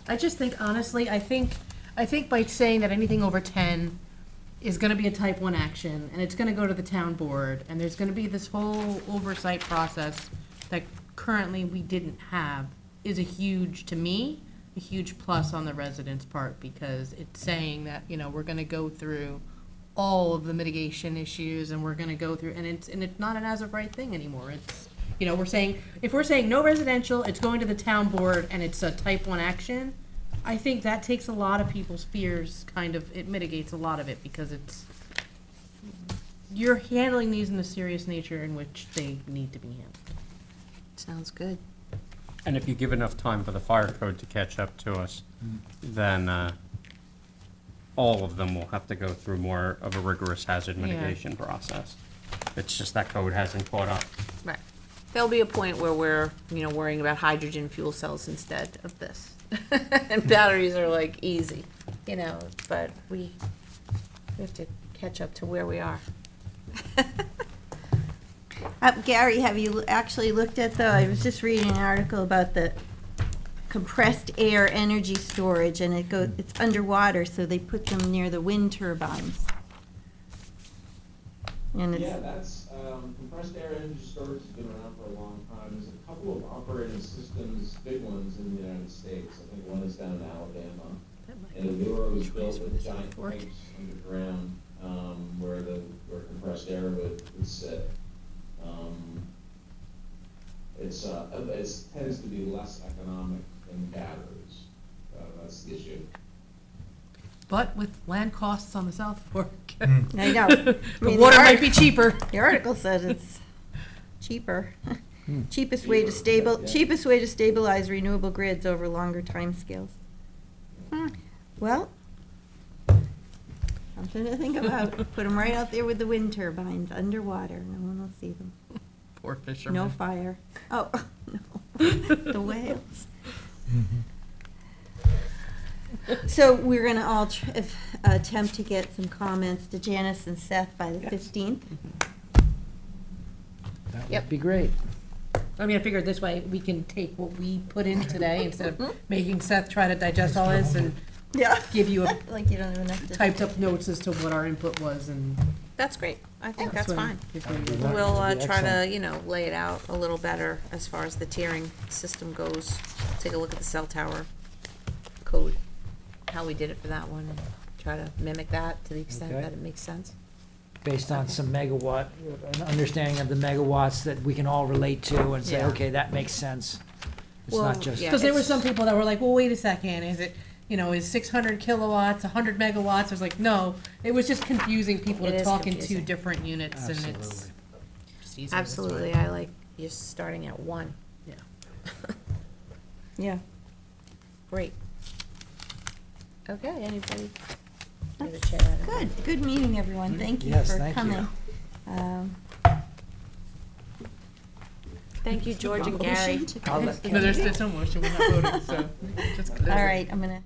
I just think, honestly, I think by saying that anything over 10 is gonna be a type 1 action, and it's gonna go to the town board, and there's gonna be this whole oversight process that currently we didn't have, is to me, a huge plus on the residents' part, because it's saying that, we're gonna go through all of the mitigation issues, and we're gonna go through, and it's not an as-of-right thing anymore. It's, if we're saying no residential, it's going to the town board, and it's a type 1 action, I think that takes a lot of people's fears, it mitigates a lot of it, because you're handling these in the serious nature in which they need to be handled. Sounds good. And if you give enough time for the fire code to catch up to us, then all of them will have to go through more of a rigorous hazard Yeah. mitigation process. It's just that code hasn't caught up. Right. There'll be a point where we're, worrying about hydrogen fuel cells instead of this. And batteries are like easy, but we have to catch up to where we are. Gary, have you actually looked at I was just reading an article about the compressed air energy storage, and it's underwater, so they put them near the wind turbines. And Yeah, that's, compressed air energy storage has been around for a long time. There's a couple of operating systems, big ones in the United States. I think one is down in Alabama. And they were always built with giant pipes underground, where compressed air would sit. It tends to be less economic than batteries. That's the issue. But with land costs on the South Fork, I know. the water might be cheaper. The article says it's cheaper. Cheapest way to stabilize renewable grids over longer timescales. Well, something to think about. Put them right out there with the wind turbines, underwater. No one will see them. Poor No fishermen. fire. Oh, no, the whales. So we're gonna all attempt to get some comments to Janice and Seth by the 15th. That Yep. would be great. I mean, I figured this way we can take what we put in today instead of making Seth try to digest all this and Yeah. give you a Like you don't even have to. typed up notes as to what our input was and. That's great. I think that's what- fine. if we- That We'll would be try to, excellent. you know, lay it out a little better as far as the tiering system goes. Take a look at the cell tower code, how we did it for that one, and try to mimic that to the extent Okay. that it makes sense. Based on some megawatt, an understanding of the megawatts that we can all relate to and say, Yeah. okay, that makes sense. It's Well, not just. yeah. Because there were it's- some people that were like, well, wait a second, is it, you know, is 600 kilowatts, 100 megawatts? I was like, no, it was just confusing people It to is talk in two confusing. different units and it's Absolutely. just easier this way. Absolutely, I like just starting at one. Yeah. Yeah. Great. Okay, anybody? Give a That's chair item. Good, good meeting, everyone. Thank you Yes, for thank you. coming. Um, Thank you, George and motion Gary. to I'll close let the No, there's meeting? still no motion, we're not voting, so just close it. All right, I'm gonna